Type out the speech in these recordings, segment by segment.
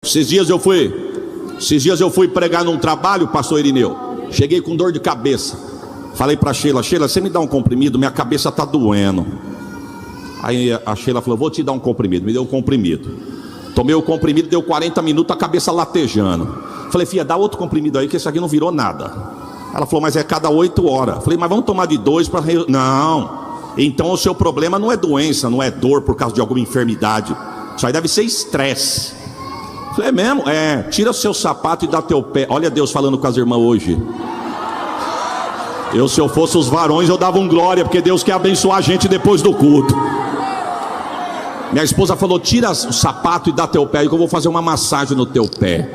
Esses dias eu fui pregar num trabalho, pastor Irineu. Cheguei com dor de cabeça. Falei para Sheila, você me dá um comprimido? Minha cabeça tá doendo. Aí a Sheila falou, vou te dar um comprimido. Me deu um comprimido. Tomei o comprimido, deu 40 minutos, a cabeça latejando. Falei, filha, dá outro comprimido aí, que esse aqui não virou nada. Ela falou, mas é cada 8 horas. Falei, mas vamos tomar de 2 para... Não. Então o seu problema não é doença, não é dor por causa de alguma enfermidade. Isso aí deve ser estresse. Falei, é mesmo? É, tira seu sapato e dá teu pé. Olha Deus falando com as irmãs hoje. Se eu fosse os varões, eu dava um glória, porque Deus quer abençoar a gente depois do culto. Minha esposa falou, tira o sapato e dá teu pé, que eu vou fazer uma massagem no teu pé.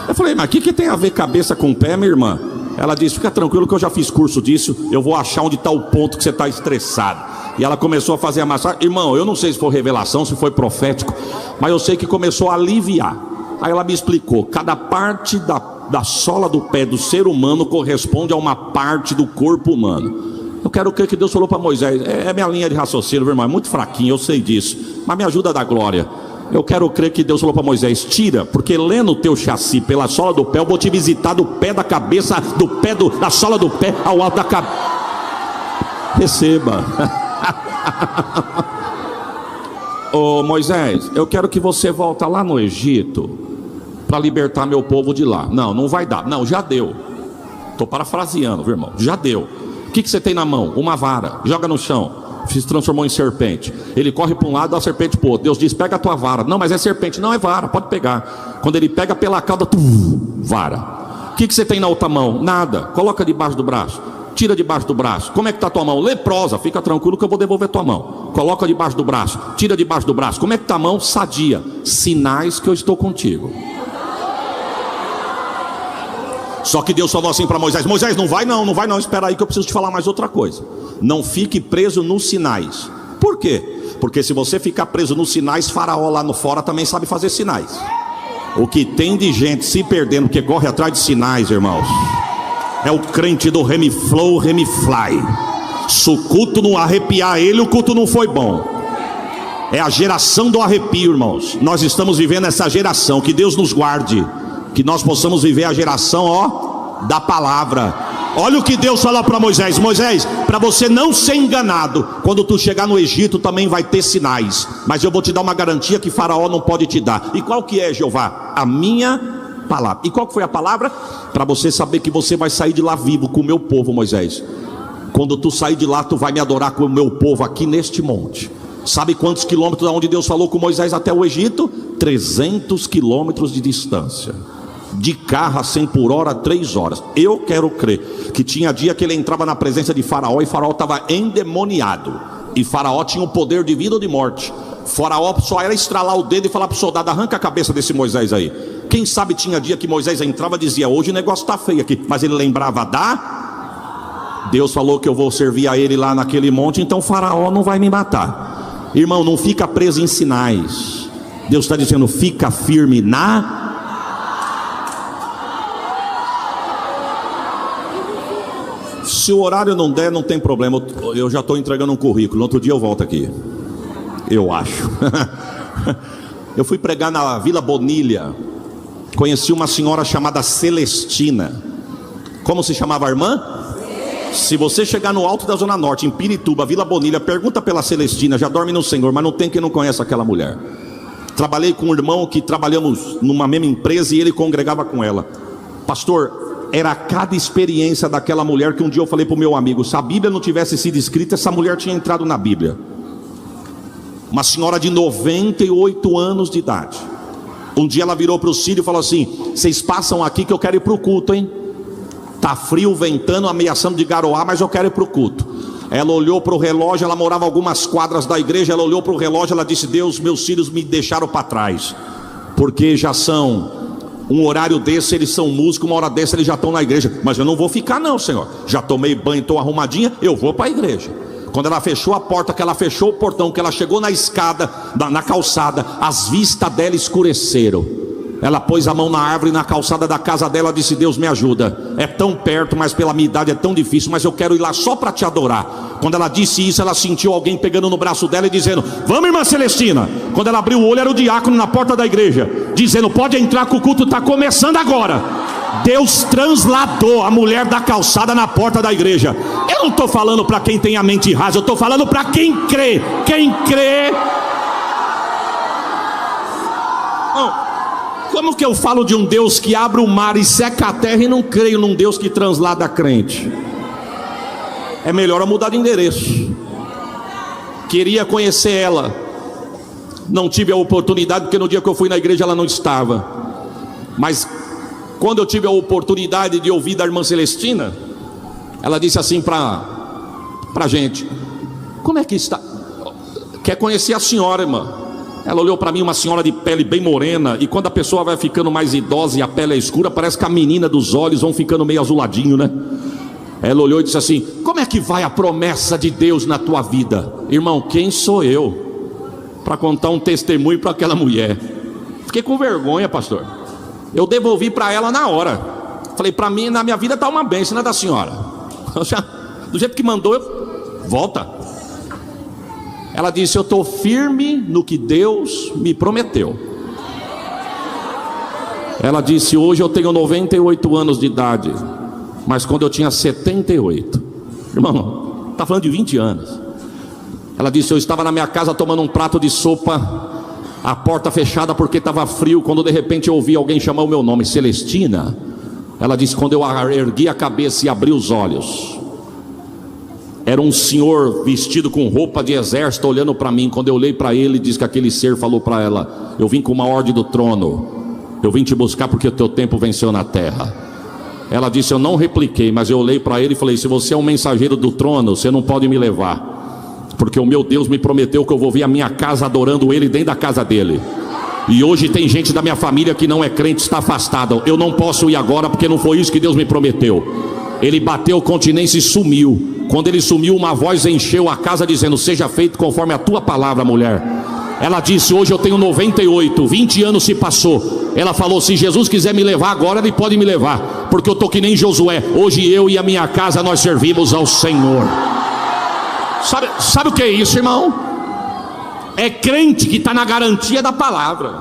Eu falei, mas o que tem a ver cabeça com pé, minha irmã? Ela disse, fica tranquilo que eu já fiz curso disso, eu vou achar onde está o ponto que você está estressado. E ela começou a fazer a massagem. Irmão, eu não sei se foi revelação, se foi profético, mas eu sei que começou a aliviar. Aí ela me explicou, cada parte da sola do pé do ser humano corresponde a uma parte do corpo humano. Eu quero crer que Deus falou para Moisés, é minha linha de raciocínio, meu irmão, é muito fraquinho, eu sei disso, mas me ajuda a dar glória. Eu quero crer que Deus falou para Moisés, tira, porque lendo o teu chassi pela sola do pé, eu vou te visitar do pé da cabeça, do pé da sola do pé ao alto da cabeça. Receba. Ô Moisés, eu quero que você volta lá no Egito para libertar meu povo de lá. Não vai dar. Não, já deu. Estou parafraseando, viu, irmão? Já deu. O que você tem na mão? Uma vara. Joga no chão. Se transformou em serpente. Ele corre para um lado, a serpente para o outro. Deus diz, pega a tua vara. Não, mas é serpente. Não, é vara, pode pegar. Quando ele pega pela cauda, vara. O que você tem na outra mão? Nada. Coloca debaixo do braço. Tira debaixo do braço. Como é que está a tua mão? Leprosa. Fica tranquilo que eu vou devolver tua mão. Coloca debaixo do braço. Tira debaixo do braço. Como é que está a mão? Sadia. Sinais que eu estou contigo. Só que Deus falou assim para Moisés, Moisés, não vai não, espera aí que eu preciso te falar mais outra coisa. Não fique preso nos sinais. Por quê? Porque se você ficar preso nos sinais, Faraó lá no fora também sabe fazer sinais. O que tem de gente se perdendo porque corre atrás de sinais, irmãos, é o crente do remiflow, remifly. Se o culto não arrepiar ele, o culto não foi bom. É a geração do arrepio, irmãos. Nós estamos vivendo essa geração, que Deus nos guarde, que nós possamos viver a geração, da palavra. Olha o que Deus falou para Moisés, para você não ser enganado, quando tu chegar no Egito também vai ter sinais, mas eu vou te dar uma garantia que Faraó não pode te dar. E qual que é, Jeová? A minha palavra. E qual que foi a palavra? Para você saber que você vai sair de lá vivo com o meu povo, Moisés. Quando tu sair de lá, tu vai me adorar com o meu povo aqui neste monte. Sabe quantos quilômetros da onde Deus falou com Moisés até o Egito? 300 quilômetros de distância. De carro a 100 por hora, 3 horas. Eu quero crer que tinha dia que ele entrava na presença de Faraó e Faraó estava endemoniado. E Faraó tinha o poder de vida ou de morte. Faraó só era estralar o dedo e falar para o soldado, arranca a cabeça desse Moisés aí. Quem sabe tinha dia que Moisés entrava e dizia, hoje o negócio está feio aqui. Mas ele lembrava Deus falou que eu vou servir a ele lá naquele monte, então Faraó não vai me matar. Irmão, não fica preso em sinais. Deus está dizendo, fica firme na... Se o horário não der, não tem problema. Eu já estou entregando um currículo. No outro dia eu volto aqui. Eu acho. Eu fui pregar na Vila Bonilha. Conheci uma senhora chamada Celestina. Como se chamava a irmã? Se você chegar no alto da Zona Norte, em Pirituba, Vila Bonilha, pergunta pela Celestina. Já dorme no Senhor, mas não tem quem não conhece aquela mulher. Trabalhei com um irmão que trabalhamos numa mesma empresa e ele congregava com ela. Pastor, era cada experiência daquela mulher que um dia eu falei para o meu amigo, se a Bíblia não tivesse sido escrita, essa mulher tinha entrado na Bíblia. Uma senhora de 98 anos de idade. Um dia ela virou para o Círio e falou assim, vocês passam aqui que eu quero ir para o culto, hein? Tá frio, ventando, ameaçando de garoar, mas eu quero ir para o culto. Ela olhou para o relógio, ela morava a algumas quadras da igreja, ela olhou para o relógio, ela disse, Deus, meus filhos me deixaram para trás, porque já são... um horário desse eles são músicos, uma hora dessa eles já estão na igreja. Mas eu não vou ficar não, Senhor. Já tomei banho, estou arrumadinha, eu vou para a igreja. Quando ela fechou a porta, que ela fechou o portão, que ela chegou na escada, na calçada, as vistas dela escureceram. Ela pôs a mão na árvore na calçada da casa dela e disse: Deus me ajuda, é tão perto, mas pela minha idade é tão difícil, mas eu quero ir lá só para te adorar. Quando ela disse isso, ela sentiu alguém pegando no braço dela e dizendo: vamos, irmã Celestina. Quando ela abriu o olho, era o diácono na porta da igreja, dizendo: pode entrar que o culto está começando agora. Deus transladou a mulher da calçada na porta da igreja. Eu não estou falando para quem tem a mente rasa, eu estou falando para quem crê. Quem crê. Como que eu falo de um Deus que abre o mar e seca a terra e não creio num Deus que translada a crente? É melhor eu mudar de endereço. Queria conhecer ela, não tive a oportunidade, porque no dia que eu fui na igreja ela não estava. Mas quando eu tive a oportunidade de ouvir da irmã Celestina, ela disse assim para a gente: como é que está? Quer conhecer a senhora, irmã? Ela olhou para mim, uma senhora de pele bem morena, e quando a pessoa vai ficando mais idosa e a pele é escura, parece que a menina dos olhos vão ficando meio azuladinho, né? Ela olhou e disse assim: como é que vai a promessa de Deus na tua vida? Irmão, quem sou eu para contar um testemunho para aquela mulher? Fiquei com vergonha, pastor. Eu devolvi para ela na hora. Falei: para mim, na minha vida está uma bênção, não é da senhora? Do jeito que mandou, volta. Ela disse: eu estou firme no que Deus me prometeu. Ela disse: hoje eu tenho 98 anos de idade, mas quando eu tinha 78, irmão, está falando de 20 anos. Ela disse: eu estava na minha casa tomando um prato de sopa, a porta fechada porque estava frio, quando de repente eu ouvi alguém chamar o meu nome: Celestina. Ela disse: quando eu ergui a cabeça e abri os olhos, era um senhor vestido com roupa de exército olhando para mim. Quando eu olhei para ele, diz que aquele ser falou para ela: eu vim com uma ordem do trono, eu vim te buscar porque o teu tempo venceu na terra. Ela disse: eu não repliquei, mas eu olhei para ele e falei: se você é um mensageiro do trono, você não pode me levar, porque o meu Deus me prometeu que eu vou vir à minha casa adorando ele dentro da casa dele. E hoje tem gente da minha família que não é crente, está afastada. Eu não posso ir agora porque não foi isso que Deus me prometeu. Ele bateu continência e sumiu. Quando ele sumiu, uma voz encheu a casa dizendo: seja feito conforme a tua palavra, mulher. Ela disse: hoje eu tenho 98, 20 anos se passou. Ela falou: se Jesus quiser me levar agora, ele pode me levar, porque eu estou que nem Josué. Hoje eu e a minha casa nós servimos ao Senhor. Sabe o que é isso, irmão? É crente que está na garantia da palavra.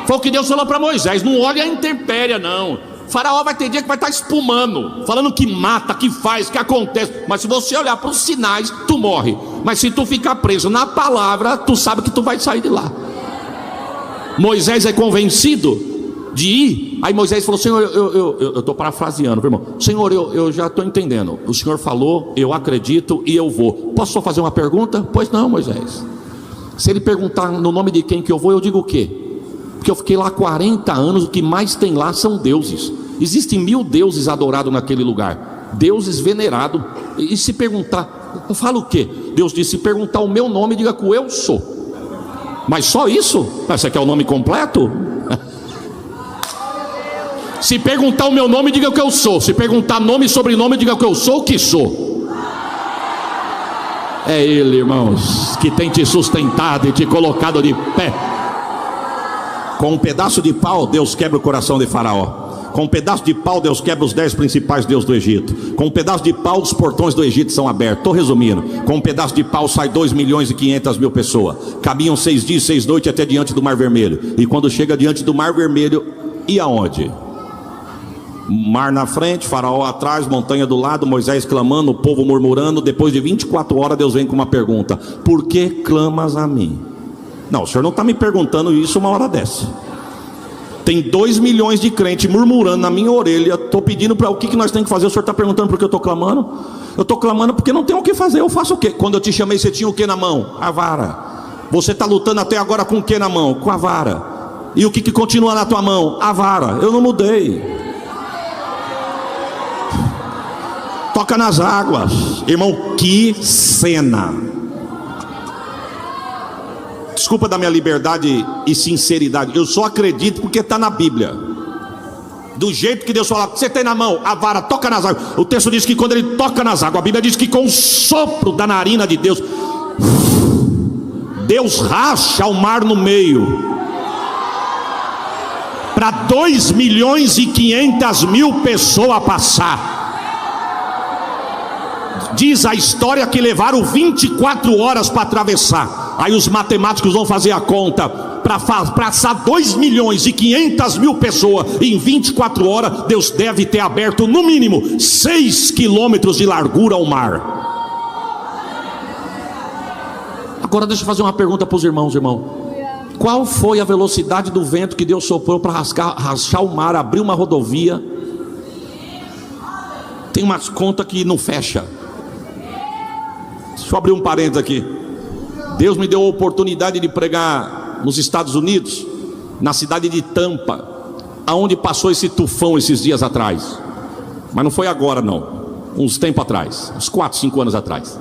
Foi o que Deus falou para Moisés: não olhe a intempéria não. Faraó vai ter dia que vai estar espumando, falando que mata, que faz, que acontece. Mas se você olhar para os sinais, tu morre. Mas se tu ficar preso na palavra, tu sabe que tu vai sair de lá. Moisés é convencido de ir. Aí Moisés falou: Senhor, eu estou parafraseando, irmão. Senhor, eu já estou entendendo. O Senhor falou, eu acredito e eu vou. Posso só fazer uma pergunta? Pois não, Moisés. Se ele perguntar no nome de quem que eu vou, eu digo o quê? Porque eu fiquei lá 40 anos, o que mais tem lá são deuses. Existem 1000 deuses adorados naquele lugar, deuses venerados. E se perguntar, eu falo o quê? Deus disse: se perguntar o meu nome, diga que eu sou. Mas só isso? Você quer o nome completo? Se perguntar o meu nome, diga que eu sou. Se perguntar nome e sobrenome, diga que eu sou o que sou. É Ele, irmãos, que tem te sustentado e te colocado de pé. Com um pedaço de pau, Deus quebra o coração de Faraó. Com um pedaço de pau, Deus quebra os 10 principais deuses do Egito. Com um pedaço de pau, os portões do Egito são abertos. Estou resumindo. Com um pedaço de pau sai 2.500.000 pessoas. Caminham 6 dias, 6 noites até diante do Mar Vermelho. E quando chega diante do Mar Vermelho, e aonde? Mar na frente, Faraó atrás, montanha do lado, Moisés clamando, o povo murmurando. Depois de 24 horas, Deus vem com uma pergunta: por que clamas a mim? Não, o senhor não está me perguntando isso uma hora dessa. Tem 2 milhões de crentes murmurando na minha orelha. Estou pedindo para o que nós temos que fazer. O senhor está perguntando por que eu estou clamando? Eu estou clamando porque não tenho o que fazer. Eu faço o quê? Quando eu te chamei, você tinha o que na mão? A vara. Você está lutando até agora com o que na mão? Com a vara. E o que continua na tua mão? A vara. Eu não mudei. Toca nas águas. Irmão, que cena. Desculpa da minha liberdade e sinceridade. Eu só acredito porque está na Bíblia. Do jeito que Deus fala: você tem na mão a vara, toca nas águas. O texto diz que quando ele toca nas águas, a Bíblia diz que com o sopro da narina de Deus, Deus racha o mar no meio. para 2.500.000 pessoas passar. Diz a história que levaram 24 horas para atravessar. Aí os matemáticos vão fazer a conta. Para passar 2.500.000 pessoas em 24 horas, Deus deve ter aberto no mínimo 6 quilômetros de largura ao mar. Agora deixa eu fazer uma pergunta para os irmãos, irmão. Qual foi a velocidade do vento que Deus soprou para rachar o mar, abrir uma rodovia? Tem umas contas que não fecha. Deixa eu abrir um parênteses aqui. Deus me deu a oportunidade de pregar nos Estados Unidos, na cidade de Tampa, aonde passou esse tufão esses dias atrás. Mas não foi agora não, uns tempo atrás, uns 4, 5 anos atrás.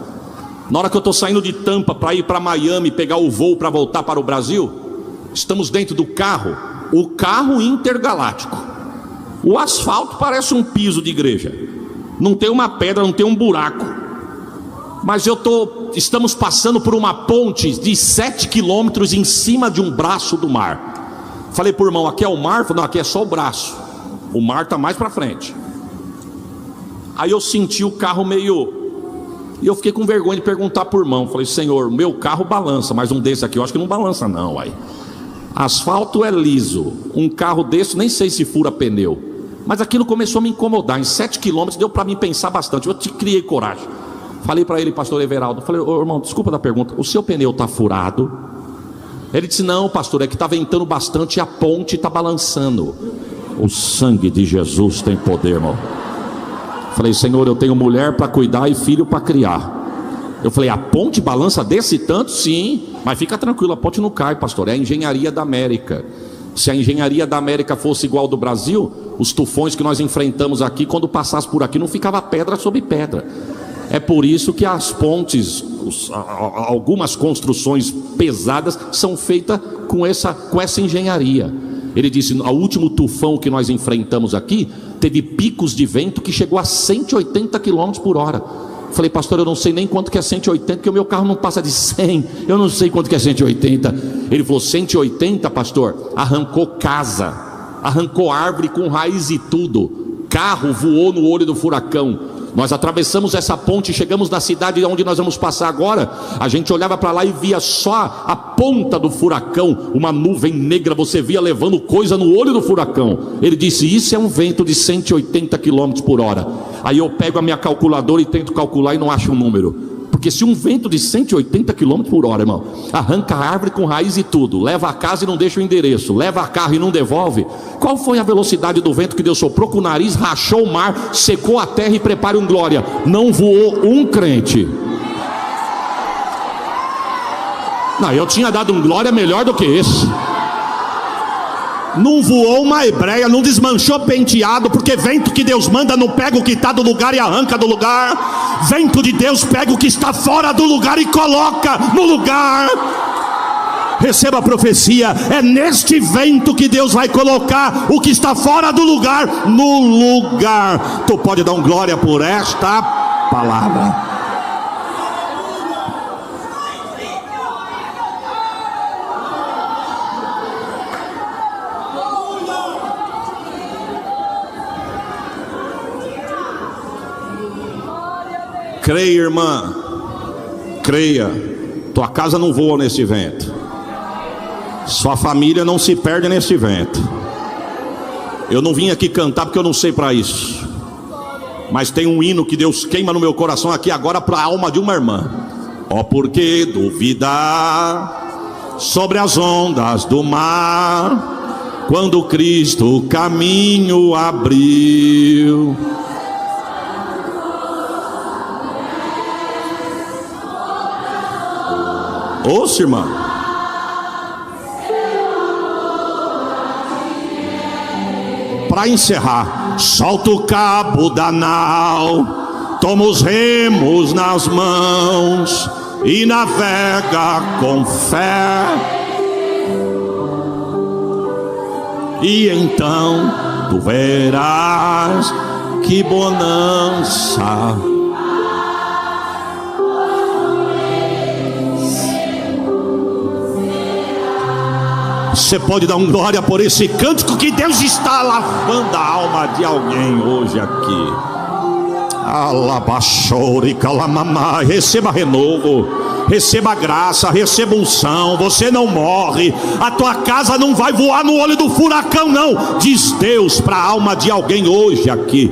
Na hora que eu estou saindo de Tampa para ir para Miami, pegar o voo para voltar para o Brasil, estamos dentro do carro, o carro intergaláctico. O asfalto parece um piso de igreja, não tem uma pedra, não tem um buraco. Mas estamos passando por uma ponte de 7 quilômetros em cima de um braço do mar. Falei para o irmão, aqui é o mar? Falei, não, aqui é só o braço, o mar está mais para frente. Aí eu senti o carro meio... E eu fiquei com vergonha de perguntar para o irmão. Falei, Senhor, meu carro balança, mas um desse aqui eu acho que não balança não. Aí. Asfalto é liso, um carro desse nem sei se fura pneu. Mas aquilo começou a me incomodar. Em 7 quilômetros deu para mim pensar bastante. Eu criei coragem. Falei para ele, pastor Everaldo, falei, ô, irmão, desculpa da pergunta, o seu pneu está furado? Ele disse, não pastor, é que está ventando bastante e a ponte está balançando. O sangue de Jesus tem poder, irmão. Falei, Senhor, eu tenho mulher para cuidar e filho para criar. Eu falei, a ponte balança desse tanto? Sim, mas fica tranquilo, a ponte não cai, pastor, é a engenharia da América. Se a engenharia da América fosse igual ao do Brasil, os tufões que nós enfrentamos aqui, quando passasse por aqui, não ficava pedra sobre pedra. É por isso que as pontes, algumas construções pesadas são feitas com essa engenharia. Ele disse, o último tufão que nós enfrentamos aqui teve picos de vento que chegou a 180 km por hora. Falei, pastor, eu não sei nem quanto que é 180, porque o meu carro não passa de 100. Eu não sei quanto que é 180. Ele falou, 180, pastor, arrancou casa, arrancou árvore com raiz e tudo. Carro voou no olho do furacão. Nós atravessamos essa ponte, chegamos na cidade onde nós vamos passar agora. A gente olhava para lá e via só a ponta do furacão, uma nuvem negra, você via levando coisa no olho do furacão. Ele disse, isso é um vento de 180 km por hora. Aí eu pego a minha calculadora e tento calcular e não acho um número. Porque se um vento de 180 km por hora, irmão, arranca a árvore com raiz e tudo, leva a casa e não deixa o endereço, leva a carro e não devolve, qual foi a velocidade do vento que Deus soprou com o nariz, rachou o mar, secou a terra e prepara um glória? Não voou um crente. Não, eu tinha dado um glória melhor do que esse. Não voou uma hebreia, não desmanchou penteado, porque vento que Deus manda não pega o que está do lugar e arranca do lugar. Vento de Deus pega o que está fora do lugar e coloca no lugar. Receba a profecia, é neste vento que Deus vai colocar o que está fora do lugar no lugar. Tu pode dar um glória por esta palavra. Creia, irmã, creia, tua casa não voa nesse vento, sua família não se perde nesse vento. Eu não vim aqui cantar porque eu não sei para isso, mas tem um hino que Deus queima no meu coração aqui agora para a alma de uma irmã. Ó, por que duvidar sobre as ondas do mar, quando Cristo o caminho abriu? Ouça, irmã. Para encerrar, solta o cabo da nau, toma os remos nas mãos e navega com fé. E então tu verás que bonança. Você pode dar um glória por esse cântico que Deus está lavando a alma de alguém hoje aqui. Alabaxore calamamai. Receba renovo, receba graça, receba unção. Você não morre, a tua casa não vai voar no olho do furacão, não. Diz Deus para a alma de alguém hoje aqui.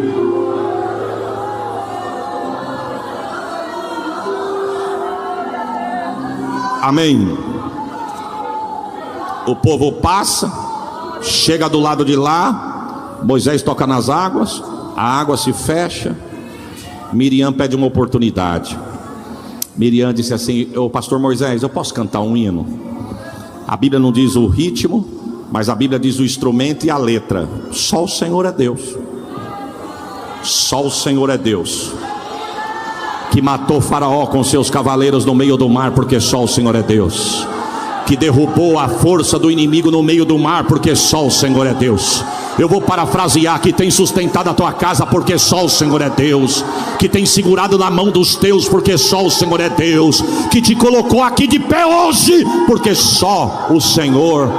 Amém. O povo passa, chega do lado de lá. Moisés toca nas águas, a água se fecha. Miriam pede uma oportunidade. Miriam disse assim: ô pastor Moisés, eu posso cantar um hino? A Bíblia não diz o ritmo, mas a Bíblia diz o instrumento e a letra. Só o Senhor é Deus. Só o Senhor é Deus, que matou Faraó com seus cavaleiros no meio do mar, porque só o Senhor é Deus. Que derrubou a força do inimigo no meio do mar, porque só o Senhor é Deus. Eu vou parafrasear: que tem sustentado a tua casa, porque só o Senhor é Deus. Que tem segurado na mão dos teus, porque só o Senhor é Deus. Que te colocou aqui de pé hoje, porque só o Senhor.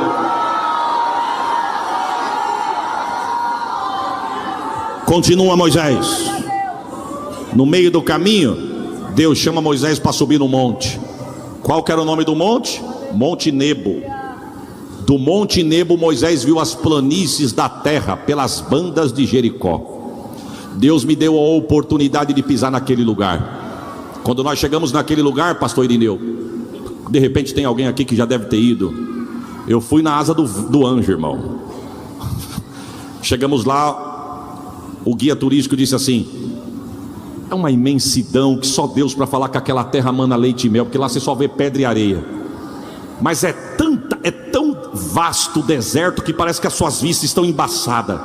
Continua Moisés. No meio do caminho, Deus chama Moisés para subir no monte. Qual que era o nome do monte? Monte Nebo. Do Monte Nebo, Moisés viu as planícies da terra pelas bandas de Jericó. Deus me deu a oportunidade de pisar naquele lugar. Quando nós chegamos naquele lugar, pastor Irineu, de repente tem alguém aqui que já deve ter ido. Eu fui na asa do anjo, irmão. Chegamos lá, o guia turístico disse assim: é uma imensidão que só Deus para falar que aquela terra mana leite e mel, porque lá você só vê pedra e areia. Mas é tão vasto o deserto que parece que as suas vistas estão embaçadas.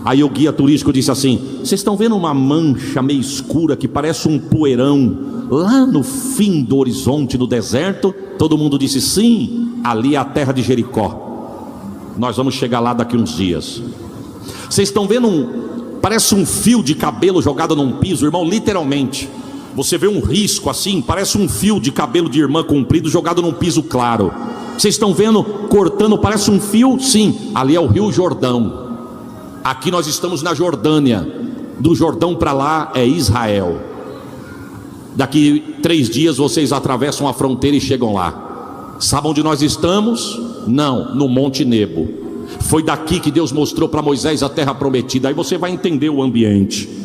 Aí o guia turístico disse assim: vocês estão vendo uma mancha meio escura que parece um poeirão lá no fim do horizonte do deserto? Todo mundo disse sim, ali é a terra de Jericó. Nós vamos chegar lá daqui uns dias. Vocês estão vendo parece um fio de cabelo jogado num piso, irmão, literalmente. Você vê um risco assim, parece um fio de cabelo de irmã comprido jogado num piso claro. Vocês estão vendo cortando, parece um fio? Sim, ali é o Rio Jordão. Aqui nós estamos na Jordânia. Do Jordão para lá é Israel. Daqui 3 dias vocês atravessam a fronteira e chegam lá. Sabe onde nós estamos? Não, no Monte Nebo. Foi daqui que Deus mostrou para Moisés a terra prometida. Aí você vai entender o ambiente.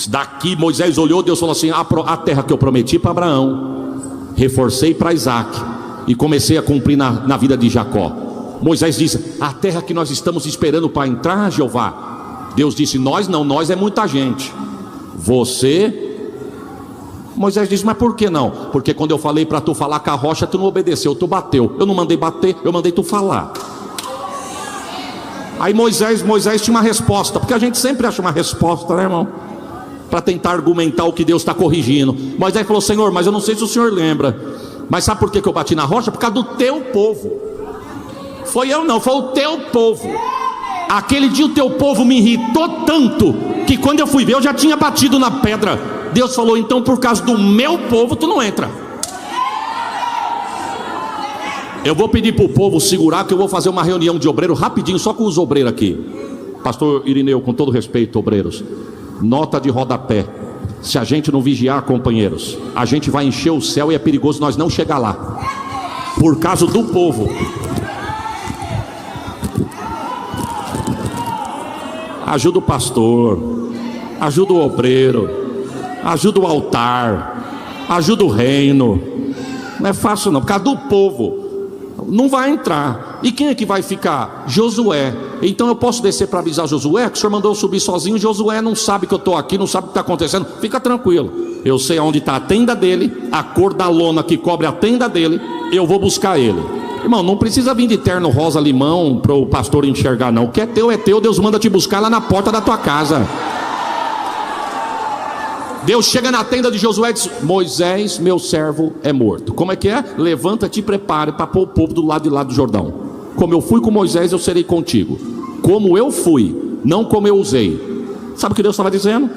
Daqui Moisés olhou, Deus falou assim: a terra que eu prometi para Abraão, reforcei para Isaac e comecei a cumprir na vida de Jacó. Moisés disse: a terra que nós estamos esperando para entrar, Jeová. Deus disse: nós não, nós é muita gente. Você. Moisés disse: mas por que não? Porque quando eu falei para tu falar com a rocha, tu não obedeceu, tu bateu. Eu não mandei bater, eu mandei tu falar. Aí Moisés tinha uma resposta, porque a gente sempre acha uma resposta, né, irmão? Para tentar argumentar o que Deus está corrigindo. Moisés falou: Senhor, mas eu não sei se o Senhor lembra, mas sabe por que eu bati na rocha? Por causa do teu povo. Foi eu não, foi o teu povo. Aquele dia o teu povo me irritou tanto, que quando eu fui ver eu já tinha batido na pedra. Deus falou: então por causa do meu povo tu não entra. Eu vou pedir para o povo segurar, que eu vou fazer uma reunião de obreiro rapidinho, só com os obreiros aqui. Pastor Irineu, com todo respeito, obreiros, nota de rodapé: se a gente não vigiar, companheiros, a gente vai encher o céu e é perigoso nós não chegar lá, por causa do povo. Ajuda o pastor, ajuda o obreiro, ajuda o altar, ajuda o reino. Não é fácil não, por causa do povo. Não vai entrar. E quem é que vai ficar? Josué. Então eu posso descer para avisar Josué que o senhor mandou eu subir sozinho. Josué não sabe que eu estou aqui, não sabe o que está acontecendo. Fica tranquilo, eu sei onde está a tenda dele, a cor da lona que cobre a tenda dele. Eu vou buscar ele. Irmão, não precisa vir de terno rosa limão para o pastor enxergar não. O que é teu, Deus manda te buscar lá na porta da tua casa. Deus chega na tenda de Josué e diz: Moisés, meu servo, é morto. Como é que é? Levanta-te e prepare para pôr o povo do lado de lá do Jordão. Como eu fui com Moisés, eu serei contigo. Como eu fui, não como eu usei. Sabe o que Deus estava dizendo?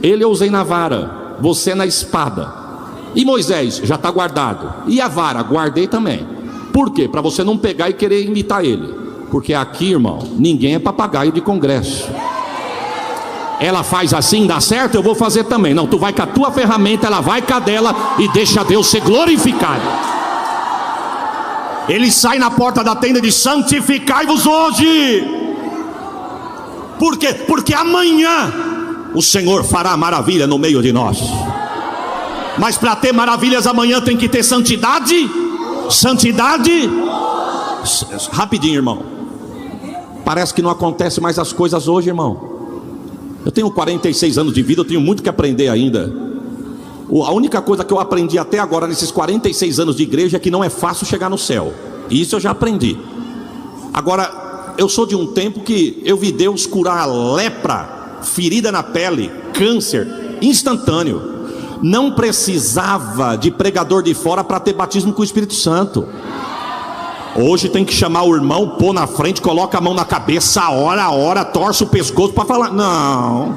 Ele eu usei na vara, você na espada. E Moisés já está guardado. E a vara, guardei também. Por quê? Para você não pegar e querer imitar ele. Porque aqui, irmão, ninguém é papagaio de congresso. Ela faz assim, dá certo, eu vou fazer também. Não, tu vai com a tua ferramenta, ela vai com a dela, e deixa Deus ser glorificado. Ele sai na porta da tenda e diz: santificai-vos hoje. Por quê? Porque amanhã o Senhor fará maravilha no meio de nós. Mas para ter maravilhas amanhã tem que ter santidade. Santidade. Rapidinho, irmão. Parece que não acontece mais as coisas hoje, irmão. Eu tenho 46 anos de vida, eu tenho muito que aprender ainda. A única coisa que eu aprendi até agora nesses 46 anos de igreja é que não é fácil chegar no céu. Isso eu já aprendi. Agora, eu sou de um tempo que eu vi Deus curar lepra, ferida na pele, câncer, instantâneo. Não precisava de pregador de fora para ter batismo com o Espírito Santo. Hoje tem que chamar o irmão, pôr na frente, coloca a mão na cabeça, a hora, torce o pescoço para falar. Não.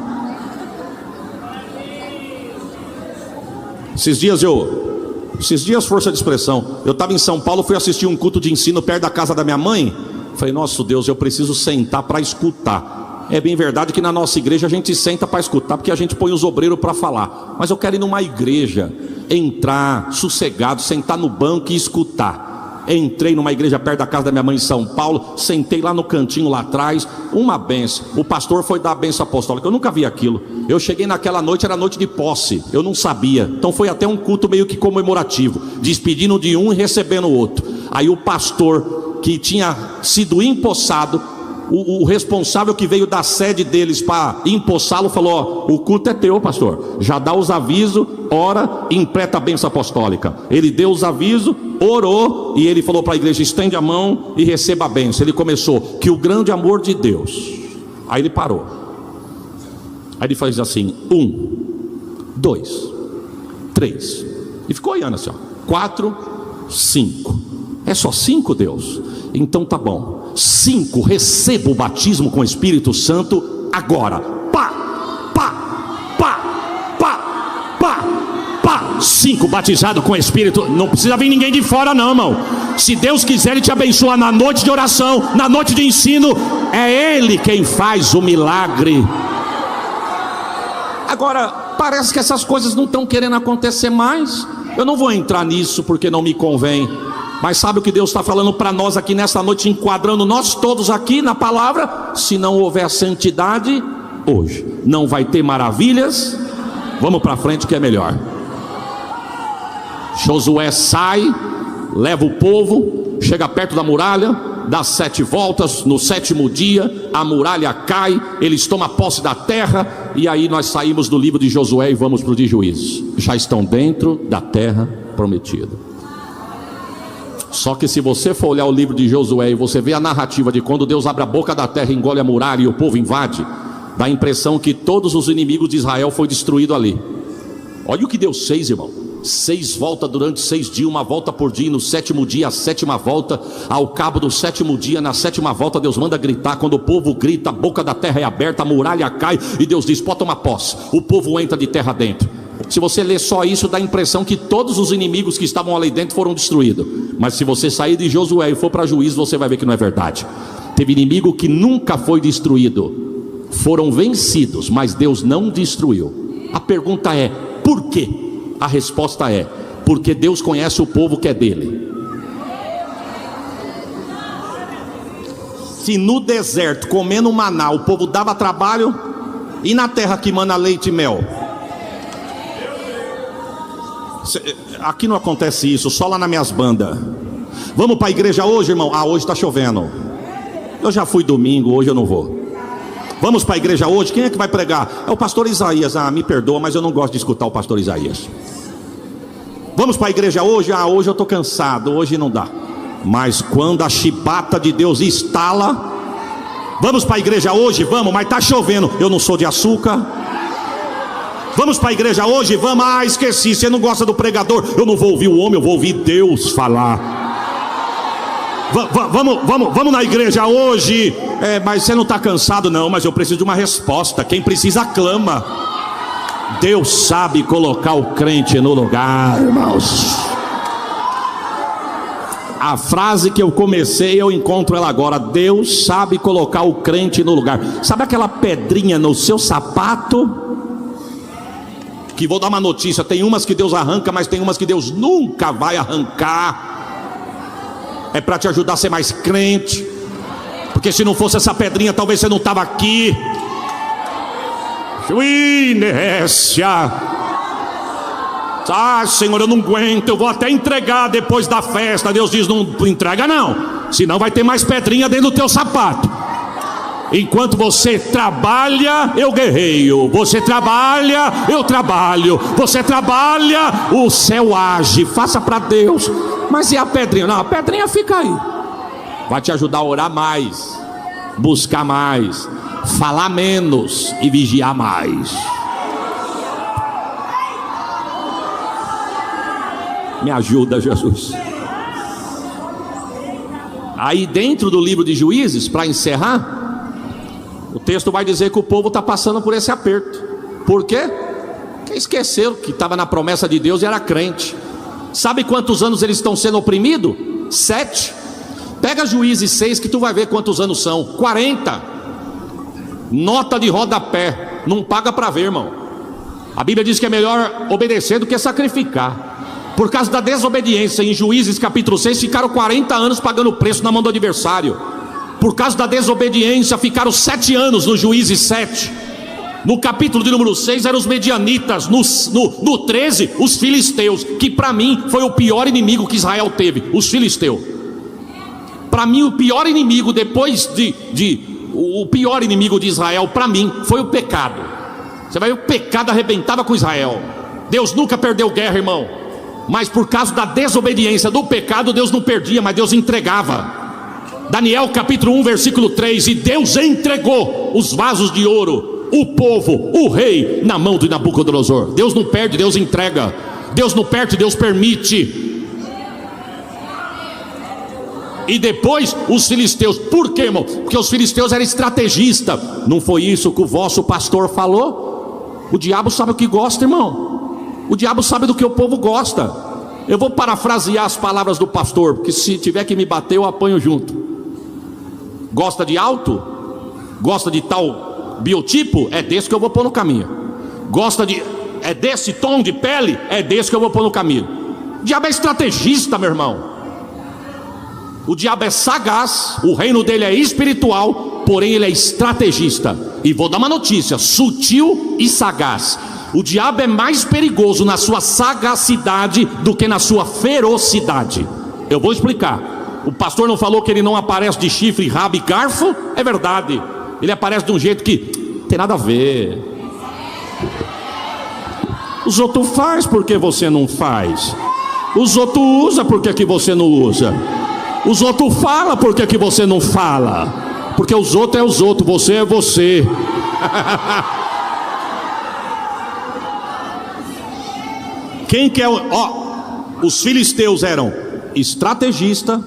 Esses dias, força de expressão, eu estava em São Paulo, fui assistir um culto de ensino perto da casa da minha mãe. Falei: nossa Deus, eu preciso sentar para escutar. É bem verdade que na nossa igreja a gente senta para escutar, porque a gente põe os obreiros para falar. Mas eu quero ir numa igreja, entrar sossegado, sentar no banco e escutar. Entrei numa igreja perto da casa da minha mãe em São Paulo, sentei lá no cantinho lá atrás, uma benção. O pastor foi dar a benção apostólica, eu nunca vi aquilo. Eu cheguei naquela noite, era noite de posse, eu não sabia. Então foi até um culto meio que comemorativo, despedindo de um e recebendo o outro. Aí o pastor, que tinha sido empossado, o responsável que veio da sede deles para empossá-lo, falou: ó, o culto é teu, pastor. Já dá os avisos, ora, empresta a bênção apostólica. Ele deu os avisos, orou, e ele falou para a igreja: estende a mão e receba a bênção. Ele começou: que o grande amor de Deus. Aí ele parou. Aí ele fez assim: 1, 2, 3. E ficou olhando assim, ó. 4, 5. É só 5, Deus? Então tá bom. 5, receba o batismo com o Espírito Santo agora. Pá, pá, pá, pá, pá, pá. 5 batizado com o Espírito. Não precisa vir ninguém de fora não, irmão. Se Deus quiser, Ele te abençoa na noite de oração, na noite de ensino. É Ele quem faz o milagre. Agora, parece que essas coisas não estão querendo acontecer mais. Eu não vou entrar nisso porque não me convém. Mas sabe o que Deus está falando para nós aqui nessa noite, enquadrando nós todos aqui na palavra? Se não houver santidade hoje, não vai ter maravilhas. Vamos para frente que é melhor. Josué sai, leva o povo, chega perto da muralha, dá 7 voltas. No 7º dia a muralha cai, eles tomam posse da terra. E aí nós saímos do livro de Josué e vamos para o de Juízes. Já estão dentro da terra prometida. Só que se você for olhar o livro de Josué e você vê a narrativa de quando Deus abre a boca da terra, engole a muralha e o povo invade, dá a impressão que todos os inimigos de Israel foram destruídos ali. Olha o que Deus fez, irmão. 6 voltas durante 6 dias, uma volta por dia. No 7º dia a 7ª volta. Ao cabo do 7º dia, na 7ª volta, Deus manda gritar. Quando o povo grita, a boca da terra é aberta, a muralha cai e Deus diz: pode tomar posse. O povo entra de terra dentro. Se você ler só isso, dá a impressão que todos os inimigos que estavam ali dentro foram destruídos. Mas se você sair de Josué e for para Juízes, você vai ver que não é verdade. Teve inimigo que nunca foi destruído, foram vencidos, mas Deus não destruiu. A pergunta é: por quê? A resposta é: porque Deus conhece o povo que é dele. Se no deserto, comendo maná, o povo dava trabalho, e na terra que mana leite e mel? Aqui não acontece isso, só lá nas minhas bandas. Vamos para a igreja hoje, irmão? Ah, hoje está chovendo. Eu já fui domingo, hoje eu não vou. Vamos para a igreja hoje? Quem é que vai pregar? É o pastor Isaías. Ah, me perdoa, mas eu não gosto de escutar o pastor Isaías. Vamos para a igreja hoje? Ah, hoje eu estou cansado, hoje não dá. Mas quando a chibata de Deus estala, vamos para a igreja hoje? Vamos, mas está chovendo. Eu não sou de açúcar. Vamos para a igreja hoje? Vamos. Ah, esqueci, você não gosta do pregador. Eu não vou ouvir o homem, eu vou ouvir Deus falar. Vamos na igreja hoje. Mas você não está cansado? Não, mas eu preciso de uma resposta. Quem precisa clama. Deus sabe colocar o crente no lugar, irmãos. A frase que eu comecei, eu encontro ela agora: Deus sabe colocar o crente no lugar. Sabe aquela pedrinha no seu sapato? Que vou dar uma notícia: tem umas que Deus arranca, mas tem umas que Deus nunca vai arrancar. É para te ajudar a ser mais crente. Porque se não fosse essa pedrinha, talvez você não estava aqui. Inércia. Ah, Senhor, eu não aguento, eu vou até entregar depois da festa. Deus diz: não entrega não, senão vai ter mais pedrinha dentro do teu sapato. Enquanto você trabalha, eu guerreio. Você trabalha, eu trabalho. Você trabalha, o céu age. Faça para Deus. Mas e a pedrinha? Não, a pedrinha fica aí. Vai te ajudar a orar mais, buscar mais, falar menos e vigiar mais. Me ajuda, Jesus. Aí dentro do livro de Juízes, para encerrar, o texto vai dizer que o povo está passando por esse aperto. Por quê? Porque esqueceram que estava na promessa de Deus e era crente. Sabe quantos anos eles estão sendo oprimidos? 7. Pega Juízes 6 que tu vai ver quantos anos são. 40. Nota de rodapé. Não paga para ver, irmão. A Bíblia diz que é melhor obedecer do que sacrificar. Por causa da desobediência, em Juízes capítulo 6, ficaram 40 anos pagando preço na mão do adversário. Por causa da desobediência, ficaram 7 anos no Juízes 7. No capítulo de número 6 eram os medianitas. No 13, os filisteus, que para mim foi o pior inimigo que Israel teve. Os filisteus. Para mim o pior inimigo depois o pior inimigo de Israel para mim foi o pecado. Você vai ver, o pecado arrebentava com Israel. Deus nunca perdeu guerra, irmão. Mas por causa da desobediência, do pecado, Deus não perdia, mas Deus entregava. Daniel capítulo 1 versículo 3: e Deus entregou os vasos de ouro, o povo, o rei, na mão de Nabucodonosor. Deus não perde, Deus entrega. Deus não perde, Deus permite. E depois os filisteus. Por quê, irmão? Porque os filisteus eram estrategistas. Não foi isso que o vosso pastor falou? O diabo sabe o que gosta, irmão. O diabo sabe do que o povo gosta. Eu vou parafrasear as palavras do pastor, porque se tiver que me bater, eu apanho junto. Gosta de alto? Gosta de tal biotipo? É desse que eu vou pôr no caminho. Gosta de... é desse tom de pele? É desse que eu vou pôr no caminho. O diabo é estrategista, meu irmão. O diabo é sagaz. O reino dele é espiritual, porém ele é estrategista. E vou dar uma notícia: sutil e sagaz. O diabo é mais perigoso na sua sagacidade do que na sua ferocidade. Eu vou explicar. O pastor não falou que ele não aparece de chifre, rabo e garfo? É verdade. Ele aparece de um jeito que não tem nada a ver. Os outros faz, porque você não faz. Os outros usa, porque que você não usa. Os outros fala, porque que você não fala. Porque os outros é os outros, você é você. Quem quer? Os filisteus eram estrategistas,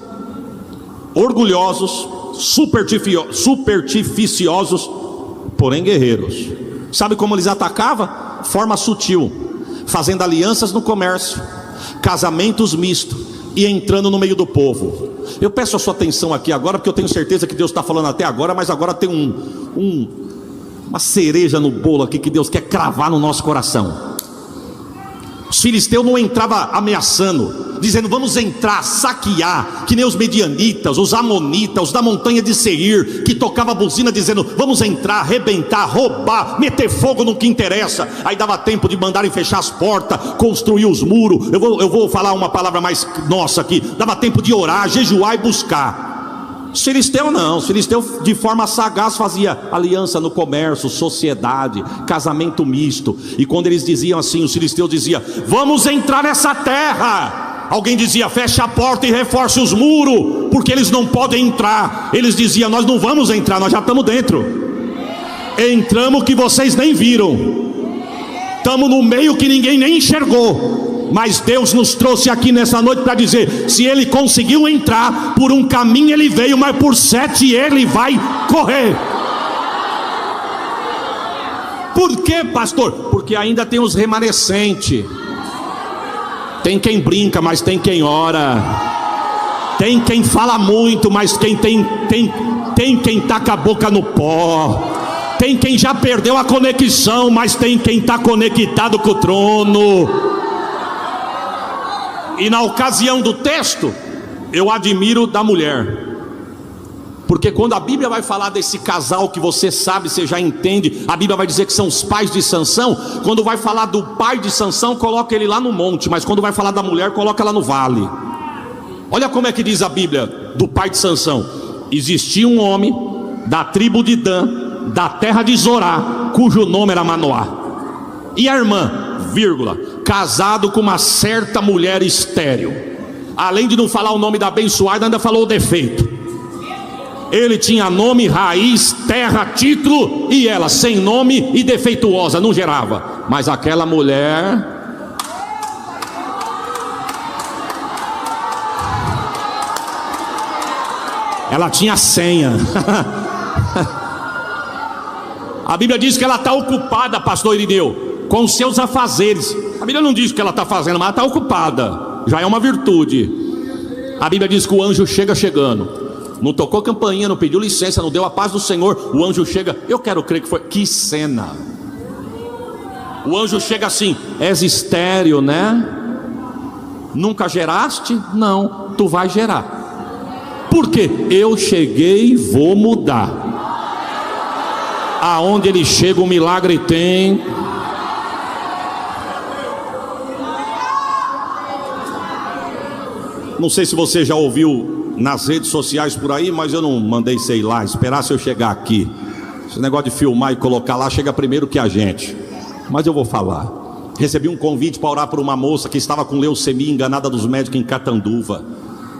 orgulhosos, supersticiosos, porém guerreiros. Sabe como eles atacavam? Forma sutil, fazendo alianças no comércio, casamentos mistos e entrando no meio do povo. Eu peço a sua atenção aqui agora, porque eu tenho certeza que Deus está falando até agora, mas agora tem uma cereja no bolo aqui que Deus quer cravar no nosso coração. Os filisteus não entravam ameaçando, dizendo vamos entrar, saquear, que nem os medianitas, os amonitas, os da montanha de Seir, que tocava a buzina dizendo vamos entrar, arrebentar, roubar, meter fogo no que interessa. Aí dava tempo de mandarem fechar as portas, construir os muros. Eu vou falar uma palavra mais nossa aqui. Dava tempo de orar, jejuar e buscar. Os filisteus não, os filisteus de forma sagaz fazia aliança no comércio, sociedade, casamento misto. E quando eles diziam assim, os filisteus diziam vamos entrar nessa terra, alguém dizia fecha a porta e reforce os muros, porque eles não podem entrar. Eles diziam nós não vamos entrar, nós já estamos dentro. Entramos que vocês nem viram, estamos no meio que ninguém nem enxergou. Mas Deus nos trouxe aqui nessa noite para dizer, se ele conseguiu entrar, por um caminho ele veio, mas por 7 ele vai correr. Por quê, pastor? Porque ainda tem os remanescentes. Tem quem brinca, mas tem quem ora. Tem quem fala muito, mas tem quem tá com a boca no pó. Tem quem já perdeu a conexão, mas tem quem está conectado com o trono. E na ocasião do texto, eu admiro da mulher, porque quando a Bíblia vai falar desse casal que você sabe, você já entende, a Bíblia vai dizer que são os pais de Sansão. Quando vai falar do pai de Sansão, coloca ele lá no monte, mas quando vai falar da mulher, coloca ela no vale. Olha como é que diz a Bíblia do pai de Sansão: existia um homem da tribo de Dan, da terra de Zorá, cujo nome era Manoá, e a irmã, vírgula, casado com uma certa mulher estéril. Além de não falar o nome da abençoada, ainda falou o defeito. Ele tinha nome, raiz, terra, título, e ela sem nome e defeituosa, não gerava. Mas aquela mulher, ela tinha senha. A Bíblia diz que ela está ocupada, pastor Irineu, com os seus afazeres. A Bíblia não diz o que ela está fazendo, mas ela está ocupada. Já é uma virtude. A Bíblia diz que o anjo chega chegando. Não tocou campainha, não pediu licença, não deu a paz do Senhor. O anjo chega, eu quero crer que foi. Que cena! O anjo chega assim: és estéril, né? Nunca geraste? Não, tu vai gerar. Por quê? Eu cheguei e vou mudar. Aonde ele chega, o milagre tem. Não sei se você já ouviu nas redes sociais por aí, mas eu não mandei, sei lá, esperar se eu chegar aqui. Esse negócio de filmar e colocar lá chega primeiro que a gente. Mas eu vou falar. Recebi um convite para orar por uma moça que estava com leucemia, enganada dos médicos em Catanduva.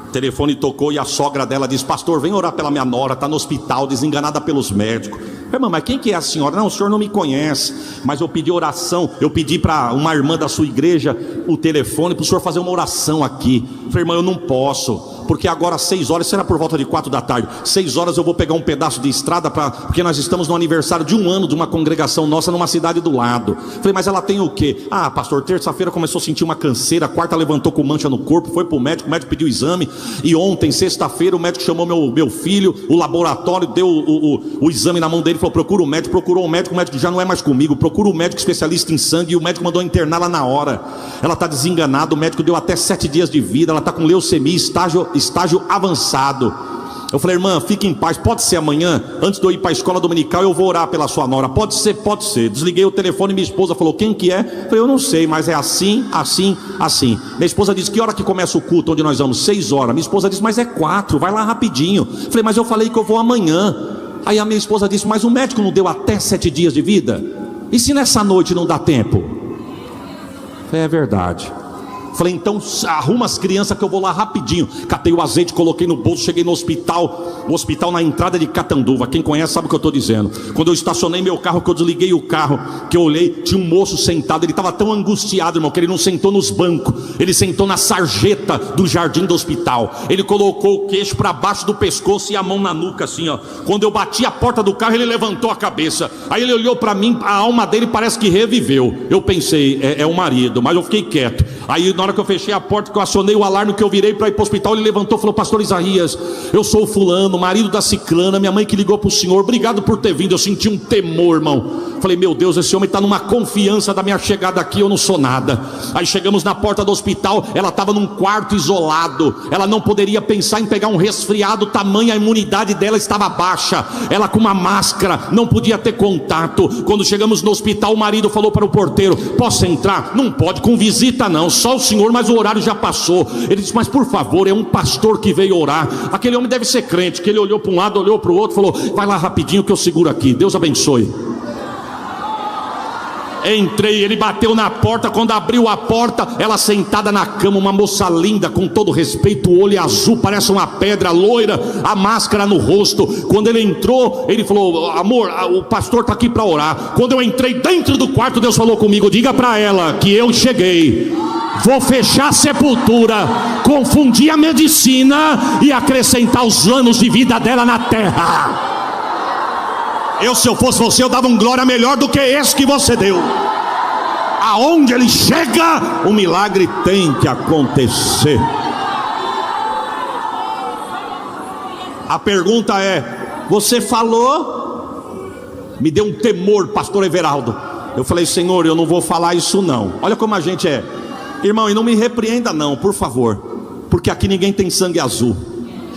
O telefone tocou e a sogra dela disse: pastor, vem orar pela minha nora, está no hospital, desenganada pelos médicos. Irmã, mas quem que é a senhora? Não, o senhor não me conhece, mas eu pedi oração. Eu pedi para uma irmã da sua igreja o telefone para o senhor fazer uma oração aqui. Eu falei: irmã, eu não posso, porque agora às 6 horas, será por volta de 4 da tarde, 6 horas eu vou pegar um pedaço de estrada, porque nós estamos no aniversário de 1 ano de uma congregação nossa numa cidade do lado. Eu falei: mas ela tem o quê? Ah, pastor, terça-feira começou a sentir uma canseira, quarta levantou com mancha no corpo, foi para o médico pediu exame, e ontem, sexta-feira, o médico chamou meu filho, o laboratório deu o exame na mão dele, falou: procura o médico, procurou o médico já não é mais comigo, procura o médico especialista em sangue, e o médico mandou internar lá na hora. Ela está desenganada, o médico deu até 7 dias de vida, ela está com leucemia, estágio avançado. Eu falei: irmã, fique em paz, pode ser amanhã, antes de eu ir para a escola dominical, eu vou orar pela sua nora. Pode ser, pode ser. Desliguei o telefone, minha esposa falou: quem que é? Eu falei: eu não sei, mas é assim, assim, assim. Minha esposa disse: que hora que começa o culto onde nós vamos? 6 horas. Minha esposa disse: mas é 4, vai lá rapidinho. Eu falei: mas eu falei que eu vou amanhã. Aí a minha esposa disse: mas o médico não deu até 7 dias de vida? E se nessa noite não dá tempo? Eu falei: é verdade. Falei: então arruma as crianças que eu vou lá rapidinho. Catei o azeite, coloquei no bolso, cheguei no hospital. O hospital na entrada de Catanduva. Quem conhece sabe o que eu estou dizendo. Quando eu estacionei meu carro, que eu desliguei o carro, que eu olhei, tinha um moço sentado. Ele estava tão angustiado, irmão, que ele não sentou nos bancos, ele sentou na sarjeta do jardim do hospital. Ele colocou o queixo para baixo do pescoço e a mão na nuca assim, ó. Quando eu bati a porta do carro, ele levantou a cabeça. Aí ele olhou para mim, a alma dele parece que reviveu. Eu pensei: é o marido, mas eu fiquei quieto. Aí na hora que eu fechei a porta, que eu acionei o alarme, que eu virei para ir para o hospital, ele levantou e falou: pastor Isaías, eu sou o fulano, marido da ciclana, minha mãe que ligou para o senhor, obrigado por ter vindo. Eu senti um temor, irmão. Falei: meu Deus, esse homem está numa confiança da minha chegada aqui, eu não sou nada. Aí chegamos na porta do hospital, ela estava num quarto isolado, ela não poderia pensar em pegar um resfriado, tamanha a imunidade dela estava baixa, ela com uma máscara, não podia ter contato. Quando chegamos no hospital, o marido falou para o porteiro: posso entrar? Não pode, com visita não, só o senhor, mas o horário já passou. Ele disse: mas por favor, é um pastor que veio orar. Aquele homem deve ser crente, que ele olhou para um lado, olhou para o outro, falou: vai lá rapidinho que eu seguro aqui, Deus abençoe. Entrei, ele bateu na porta. Quando abriu a porta, ela sentada na cama, uma moça linda, com todo respeito, o olho azul, parece uma pedra, loira, a máscara no rosto. Quando ele entrou, ele falou: amor, o pastor está aqui para orar. Quando eu entrei dentro do quarto, Deus falou comigo: diga para ela que eu cheguei, vou fechar a sepultura, confundir a medicina e acrescentar os anos de vida dela na terra. Se eu fosse você, eu dava um glória melhor do que esse que você deu. Aonde ele chega, o milagre tem que acontecer. A pergunta é: você falou? Me deu um temor, pastor Everaldo. Eu falei: Senhor, eu não vou falar isso não. Olha como a gente é. Irmão, e não me repreenda não, por favor, porque aqui ninguém tem sangue azul.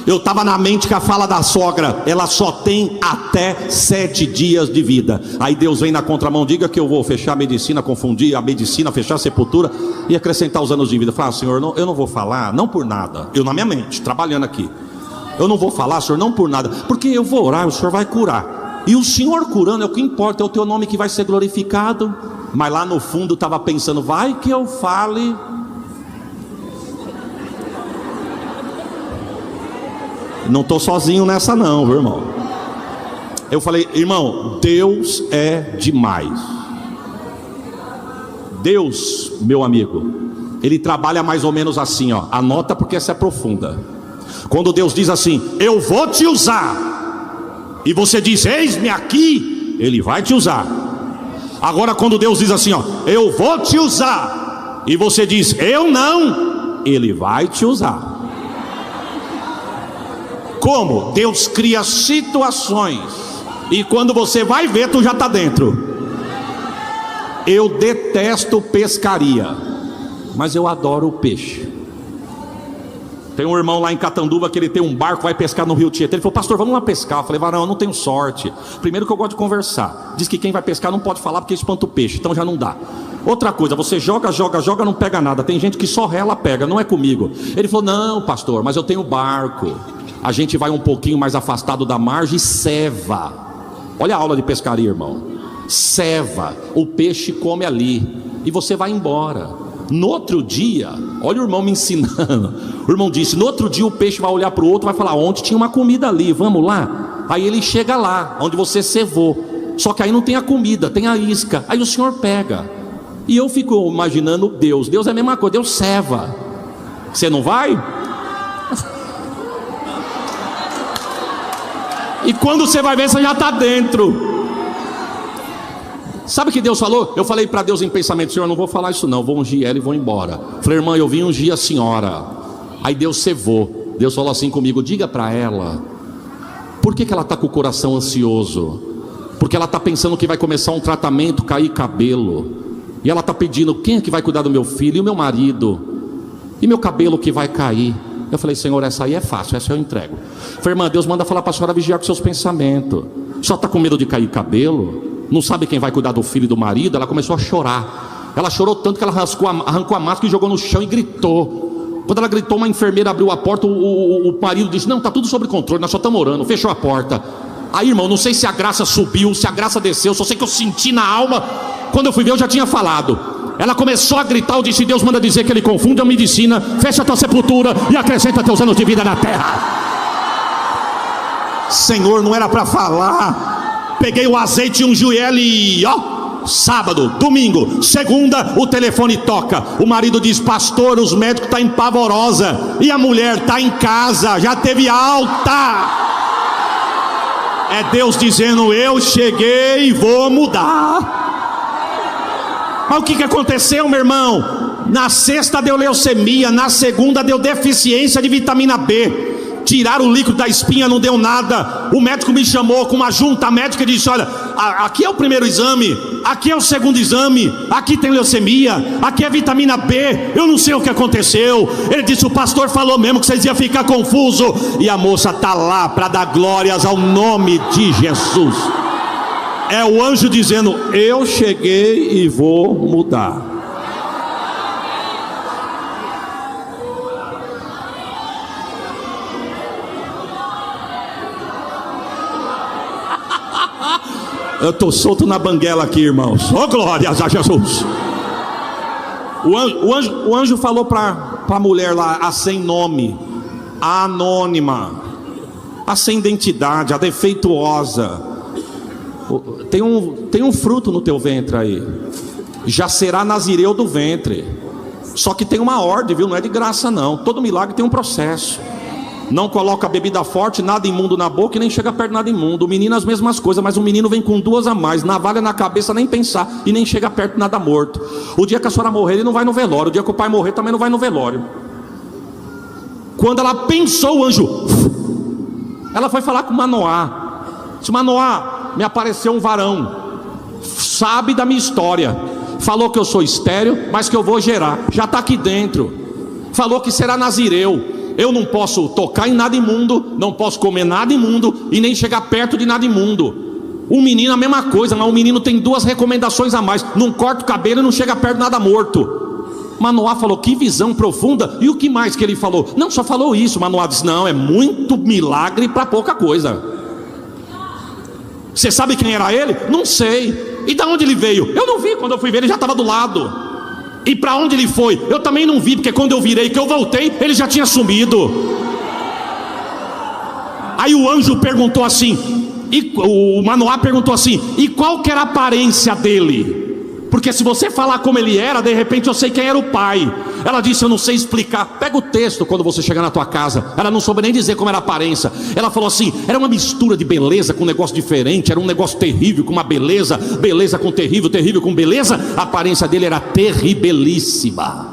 Eu estava na mente que a fala da sogra, ela só tem até 7 dias de vida. Aí Deus vem na contramão: diga que eu vou fechar a medicina, confundir a medicina, fechar a sepultura e acrescentar os anos de vida. Fala: Senhor, eu não vou falar, não por nada. Eu na minha mente, trabalhando aqui, eu não vou falar, Senhor, não por nada, porque eu vou orar, o Senhor vai curar. E o Senhor curando é o que importa, é o teu nome que vai ser glorificado. Mas lá no fundo estava pensando: vai que eu fale. Não estou sozinho nessa não, viu, irmão? Eu falei: irmão, Deus é demais. Deus, meu amigo, Ele trabalha mais ou menos assim, ó. Anota, porque essa é profunda. Quando Deus diz assim: eu vou te usar, e você diz: eis-me aqui, Ele vai te usar. Agora quando Deus diz assim, ó: eu vou te usar, e você diz: eu não, Ele vai te usar. Como? Deus cria situações, e quando você vai ver, tu já está dentro. Eu detesto pescaria, mas eu adoro o peixe. Tem um irmão lá em Catanduva que ele tem um barco, vai pescar no Rio Tietê. Ele falou: pastor, vamos lá pescar. Eu falei: varão, eu não tenho sorte. Primeiro que eu gosto de conversar. Diz que quem vai pescar não pode falar porque espanta o peixe, então já não dá. Outra coisa, você joga, não pega nada. Tem gente que só rela, pega, não é comigo. Ele falou: não, pastor, mas eu tenho barco. A gente vai um pouquinho mais afastado da margem e ceva. Olha a aula de pescaria, irmão. Ceva, o peixe come ali e você vai embora. No outro dia, olha o irmão me ensinando. O irmão disse: no outro dia o peixe vai olhar para o outro, vai falar: ontem tinha uma comida ali, vamos lá? Aí ele chega lá, onde você cevou. Só que aí não tem a comida, tem a isca. Aí o senhor pega. E eu fico imaginando Deus. Deus é a mesma coisa, Deus ceva. Você não vai? E quando você vai ver, você já está dentro. Sabe o que Deus falou? Eu falei para Deus em pensamento: Senhor, eu não vou falar isso não, vou ungir ela e vou embora. Falei: irmã, eu vim ungir a senhora. Aí Deus cevou. Deus falou assim comigo: diga para ela, por que ela está com o coração ansioso? Porque ela está pensando que vai começar um tratamento, cair cabelo. E ela está pedindo: quem é que vai cuidar do meu filho? E o meu marido? E meu cabelo que vai cair? Eu falei: Senhor, essa aí é fácil, essa eu entrego. Falei: irmã, Deus manda falar para a senhora vigiar com seus pensamentos. Só está com medo de cair cabelo? Não sabe quem vai cuidar do filho e do marido? Ela começou a chorar. Ela chorou tanto que ela arrancou a máscara e jogou no chão e gritou. Quando ela gritou, uma enfermeira abriu a porta. O marido disse: não, está tudo sob controle, nós só estamos orando. Fechou a porta. Aí, irmão, não sei se a graça subiu, se a graça desceu, só sei que eu senti na alma. Quando eu fui ver, eu já tinha falado. Ela começou a gritar. Eu disse: Deus manda dizer que Ele confunde a medicina, fecha a tua sepultura e acrescenta teus anos de vida na terra. Senhor, não era para falar. Peguei o azeite e ungi ela e ó, sábado, domingo, segunda, o telefone toca. O marido diz: pastor, os médicos estão em pavorosa. E a mulher está em casa, já teve alta. É Deus dizendo: eu cheguei e vou mudar. Mas o que aconteceu, meu irmão? Na sexta deu leucemia, na segunda deu deficiência de vitamina B. Tiraram o líquido da espinha, não deu nada. O médico me chamou com uma junta médica e disse: olha, aqui é o primeiro exame, aqui é o segundo exame, aqui tem leucemia, aqui é vitamina B. Eu não sei o que aconteceu. Ele disse: o pastor falou mesmo que vocês iam ficar confuso. E a moça está lá para dar glórias ao nome de Jesus. É o anjo dizendo: eu cheguei e vou mudar. Eu estou solto na banguela aqui, irmãos. Oh, glórias a Jesus. O anjo falou para a mulher lá, a sem nome, a anônima, a sem identidade, a defeituosa: tem um fruto no teu ventre aí, já será nazireu do ventre. Só que tem uma ordem, viu? Não é de graça não. Todo milagre tem um processo. Não coloca bebida forte, nada imundo na boca e nem chega perto de nada imundo. O menino as mesmas coisas, mas o menino vem com 2 a mais. Navalha na cabeça, nem pensar, e nem chega perto de nada morto. O dia que a senhora morrer, ele não vai no velório. O dia que o pai morrer, também não vai no velório. Quando ela pensou, o anjo Ela foi falar com Manoá. Disse: Manoá, me apareceu um varão, sabe da minha história, falou que eu sou estéril, mas que eu vou gerar, já está aqui dentro. Falou que será nazireu. Eu não posso tocar em nada imundo, não posso comer nada imundo e nem chegar perto de nada imundo. O menino a mesma coisa, mas o menino tem 2 recomendações a mais: não corta o cabelo e não chega perto de nada morto. Manoá falou: que visão profunda. E o que mais que ele falou? Não, só falou isso. Manoá disse: não, é muito milagre para pouca coisa. Você sabe quem era ele? Não sei. E da onde ele veio? Eu não vi, quando eu fui ver ele já estava do lado. E para onde ele foi? Eu também não vi, porque quando eu virei, que eu voltei, ele já tinha sumido. Aí o anjo perguntou assim, o Manoá perguntou assim: e qual que era a aparência dele? Porque se você falar como ele era, de repente eu sei quem era o pai. Ela disse: eu não sei explicar. Pega o texto quando você chegar na tua casa. Ela não soube nem dizer como era a aparência. Ela falou assim: era uma mistura de beleza com um negócio diferente. Era um negócio terrível com uma beleza, beleza com terrível, terrível com beleza. A aparência dele era terribilíssima.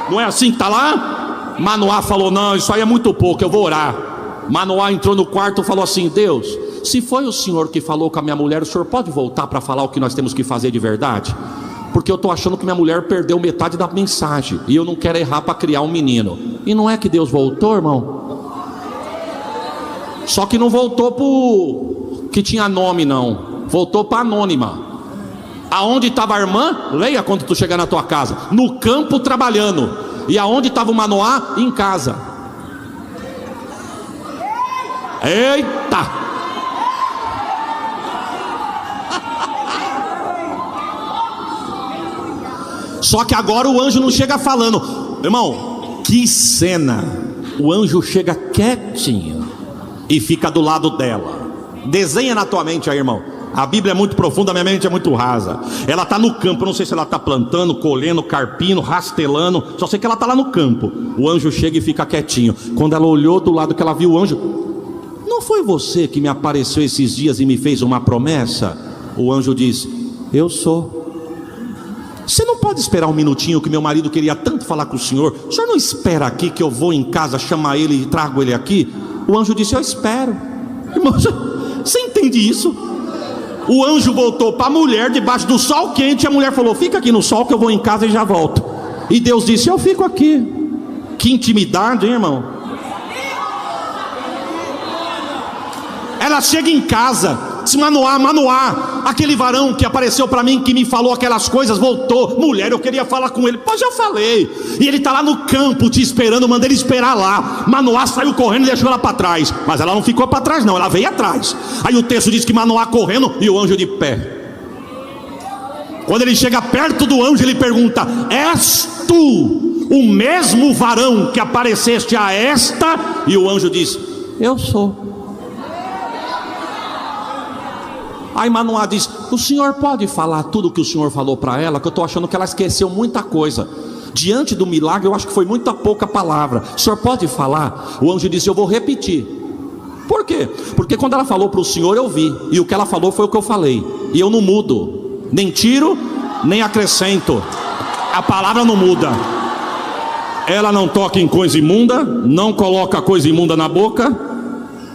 Não é assim que está lá? Manoá falou: não, isso aí é muito pouco, eu vou orar. Manoá entrou no quarto e falou assim: Deus, se foi o senhor que falou com a minha mulher, o senhor pode voltar para falar o que nós temos que fazer de verdade? Porque eu estou achando que minha mulher perdeu metade da mensagem e eu não quero errar para criar um menino. E não é que Deus voltou, irmão? Só que não voltou para que tinha nome, não. Voltou para anônima. Aonde estava a irmã? Leia quando tu chegar na tua casa. No campo trabalhando. E aonde estava o Manoá? Em casa. Eita! Só que agora o anjo não chega falando. Irmão, que cena. O anjo chega quietinho e fica do lado dela. Desenha na tua mente aí, irmão. A Bíblia é muito profunda, a minha mente é muito rasa. Ela está no campo, eu não sei se ela está plantando, colhendo, carpindo, rastelando. Só sei que ela está lá no campo. O anjo chega e fica quietinho. Quando ela olhou do lado que ela viu o anjo: não foi você que me apareceu esses dias e me fez uma promessa? O anjo diz: eu sou. Você não pode esperar um minutinho, que meu marido queria tanto falar com o senhor. O senhor não espera aqui que eu vou em casa chamar ele e trago ele aqui? O anjo disse: eu espero. Irmão, você entende isso? O anjo voltou para a mulher debaixo do sol quente. E a mulher falou: fica aqui no sol que eu vou em casa e já volto. E Deus disse: eu fico aqui. Que intimidade, hein, irmão? Ela chega em casa, diz: Manoá, Manoá, aquele varão que apareceu para mim, que me falou aquelas coisas, voltou. Mulher, eu queria falar com ele. Pô, já falei. E ele está lá no campo te esperando, manda ele esperar lá. Manoá saiu correndo e deixou ela para trás. Mas ela não ficou para trás não, ela veio atrás. Aí o texto diz que Manoá correndo e o anjo de pé. Quando ele chega perto do anjo, ele pergunta: és tu o mesmo varão que apareceste a esta? E o anjo diz: eu sou. Aí Manoá diz: o senhor pode falar tudo o que o senhor falou para ela? Que eu estou achando que ela esqueceu muita coisa. Diante do milagre, eu acho que foi muita pouca palavra. O senhor pode falar? O anjo disse: eu vou repetir. Por quê? Porque quando ela falou para o senhor, eu vi. E o que ela falou foi o que eu falei. E eu não mudo, nem tiro, nem acrescento. A palavra não muda. Ela não toca em coisa imunda, não coloca coisa imunda na boca,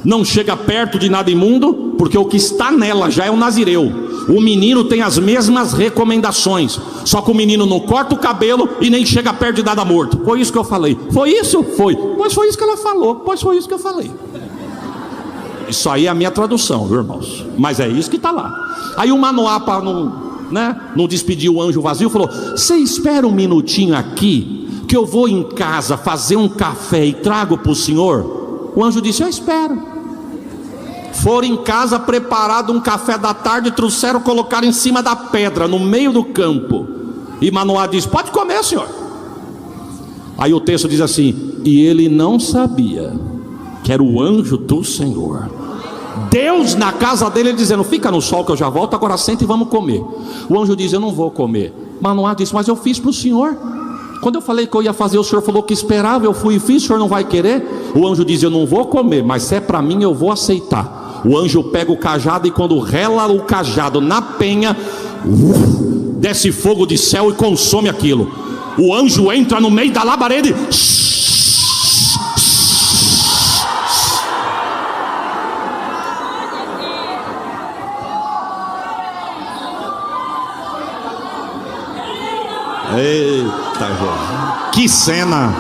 não chega perto de nada imundo, porque o que está nela já é um nazireu. O menino tem as mesmas recomendações, só que o menino não corta o cabelo e nem chega perto de nada morto. Foi isso que eu falei. Foi isso? Foi. Pois foi isso que ela falou. Pois foi isso que eu falei. Isso aí é a minha tradução, viu, irmãos? Mas é isso que está lá. Aí o Manoá, para não despedir o anjo vazio, falou: você espera um minutinho aqui, que eu vou em casa fazer um café e trago para o senhor. O anjo disse: eu espero. Foram em casa, preparado um café da tarde, trouxeram, colocaram em cima da pedra, no meio do campo. E Manoá disse: pode comer, senhor. Aí o texto diz assim: e ele não sabia que era o anjo do Senhor. Deus na casa dele dizendo: fica no sol que eu já volto, agora senta e vamos comer. O anjo diz: eu não vou comer. Manoá disse: mas eu fiz para o senhor. Quando eu falei que eu ia fazer, o senhor falou que esperava, eu fui e fiz, o senhor não vai querer? O anjo diz: eu não vou comer, mas se é para mim eu vou aceitar. O anjo pega o cajado e quando rela o cajado na penha, desce fogo de céu e consome aquilo. O anjo entra no meio da labareda e... Eita, Jesus. Que cena.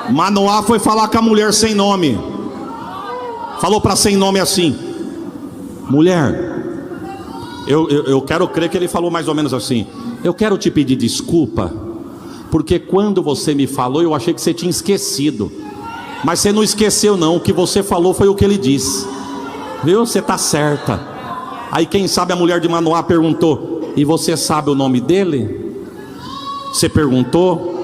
Manoá foi falar com a mulher sem nome. Falou para sem nome assim: mulher, eu quero crer que ele falou mais ou menos assim: eu quero te pedir desculpa, porque quando você me falou eu achei que você tinha esquecido. Mas você não esqueceu não, o que você falou foi o que ele disse. Viu? Você está certa. Aí quem sabe a mulher de Manoá perguntou: e você sabe o nome dele? Você perguntou?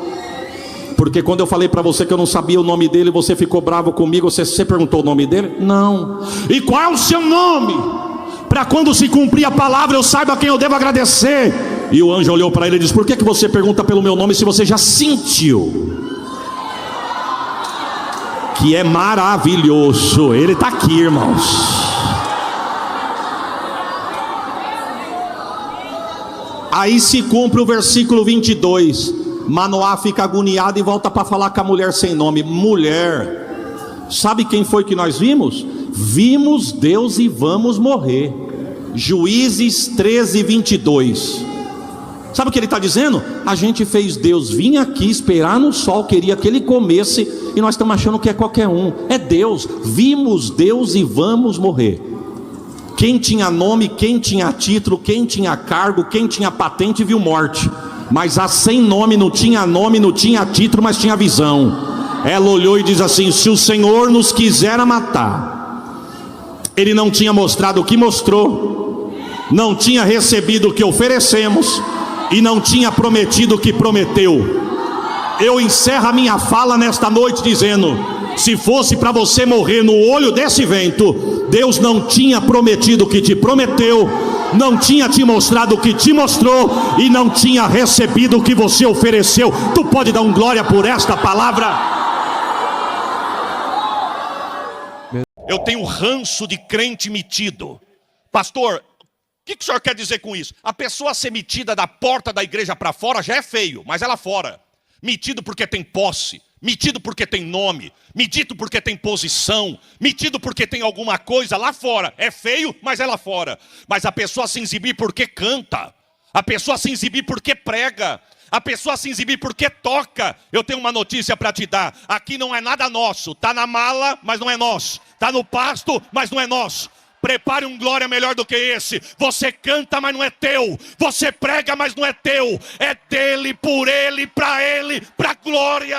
Porque quando eu falei para você que eu não sabia o nome dele, você ficou bravo comigo. Você perguntou o nome dele? Não. E qual é o seu nome? Para quando se cumprir a palavra eu saiba a quem eu devo agradecer. E o anjo olhou para ele e disse: por que você pergunta pelo meu nome se você já sentiu? Que é maravilhoso. Ele está aqui, irmãos. Aí se cumpre o versículo 22. Manoá fica agoniado e volta para falar com a mulher sem nome. Mulher, sabe quem foi que nós vimos? Vimos Deus e vamos morrer. Juízes 13, 22. Sabe o que ele está dizendo? A gente fez Deus vir aqui esperar no sol, queria que ele comesse, e nós estamos achando que é qualquer um. É Deus. Vimos Deus e vamos morrer. Quem tinha nome, quem tinha título, quem tinha cargo, quem tinha patente viu morte. Mas a sem nome não tinha título, mas tinha visão. Ela olhou e diz assim: se o Senhor nos quisera matar, Ele não tinha mostrado o que mostrou, não tinha recebido o que oferecemos, e não tinha prometido o que prometeu. Eu encerro a minha fala nesta noite dizendo: se fosse para você morrer no olho desse vento, Deus não tinha prometido o que te prometeu, não tinha te mostrado o que te mostrou, e não tinha recebido o que você ofereceu. Tu pode dar um glória por esta palavra? Eu tenho ranço de crente metido. Pastor, o que o senhor quer dizer com isso? A pessoa ser metida da porta da igreja para fora já é feio, mas ela fora. Metido porque tem posse, metido porque tem nome, metido porque tem posição, metido porque tem alguma coisa lá fora. É feio, mas é lá fora. Mas a pessoa se exibir porque canta, a pessoa se exibir porque prega, a pessoa se exibir porque toca. Eu tenho uma notícia para te dar: aqui não é nada nosso. Está na mala, mas não é nosso. Está no pasto, mas não é nosso. Prepare um glória melhor do que esse. Você canta, mas não é teu. Você prega, mas não é teu. É dele, por ele, pra glória.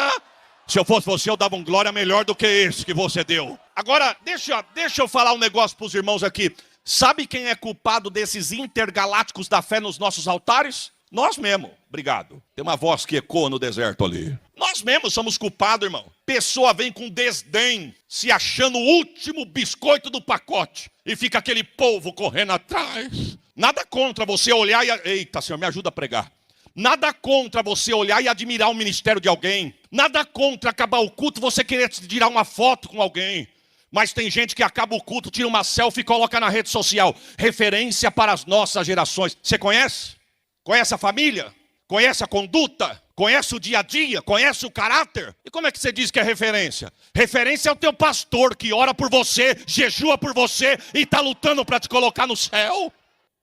Se eu fosse você, eu dava um glória melhor do que esse que você deu. Agora, deixa eu falar um negócio para os irmãos aqui. Sabe quem é culpado desses intergalácticos da fé nos nossos altares? Nós mesmos. Obrigado. Tem uma voz que ecoa no deserto ali. Nós mesmos somos culpados, irmão. Pessoa vem com desdém, se achando o último biscoito do pacote, e fica aquele povo correndo atrás. Nada contra você olhar e... Eita, Senhor, me ajuda a pregar. Nada contra você olhar e admirar o ministério de alguém. Nada contra acabar o culto você querer tirar uma foto com alguém. Mas tem gente que acaba o culto, tira uma selfie e coloca na rede social. Referência para as nossas gerações. Você conhece? Conhece a família? Conhece a conduta? Conhece o dia a dia? Conhece o caráter? E como é que você diz que é referência? Referência é o teu pastor que ora por você, jejua por você e está lutando para te colocar no céu.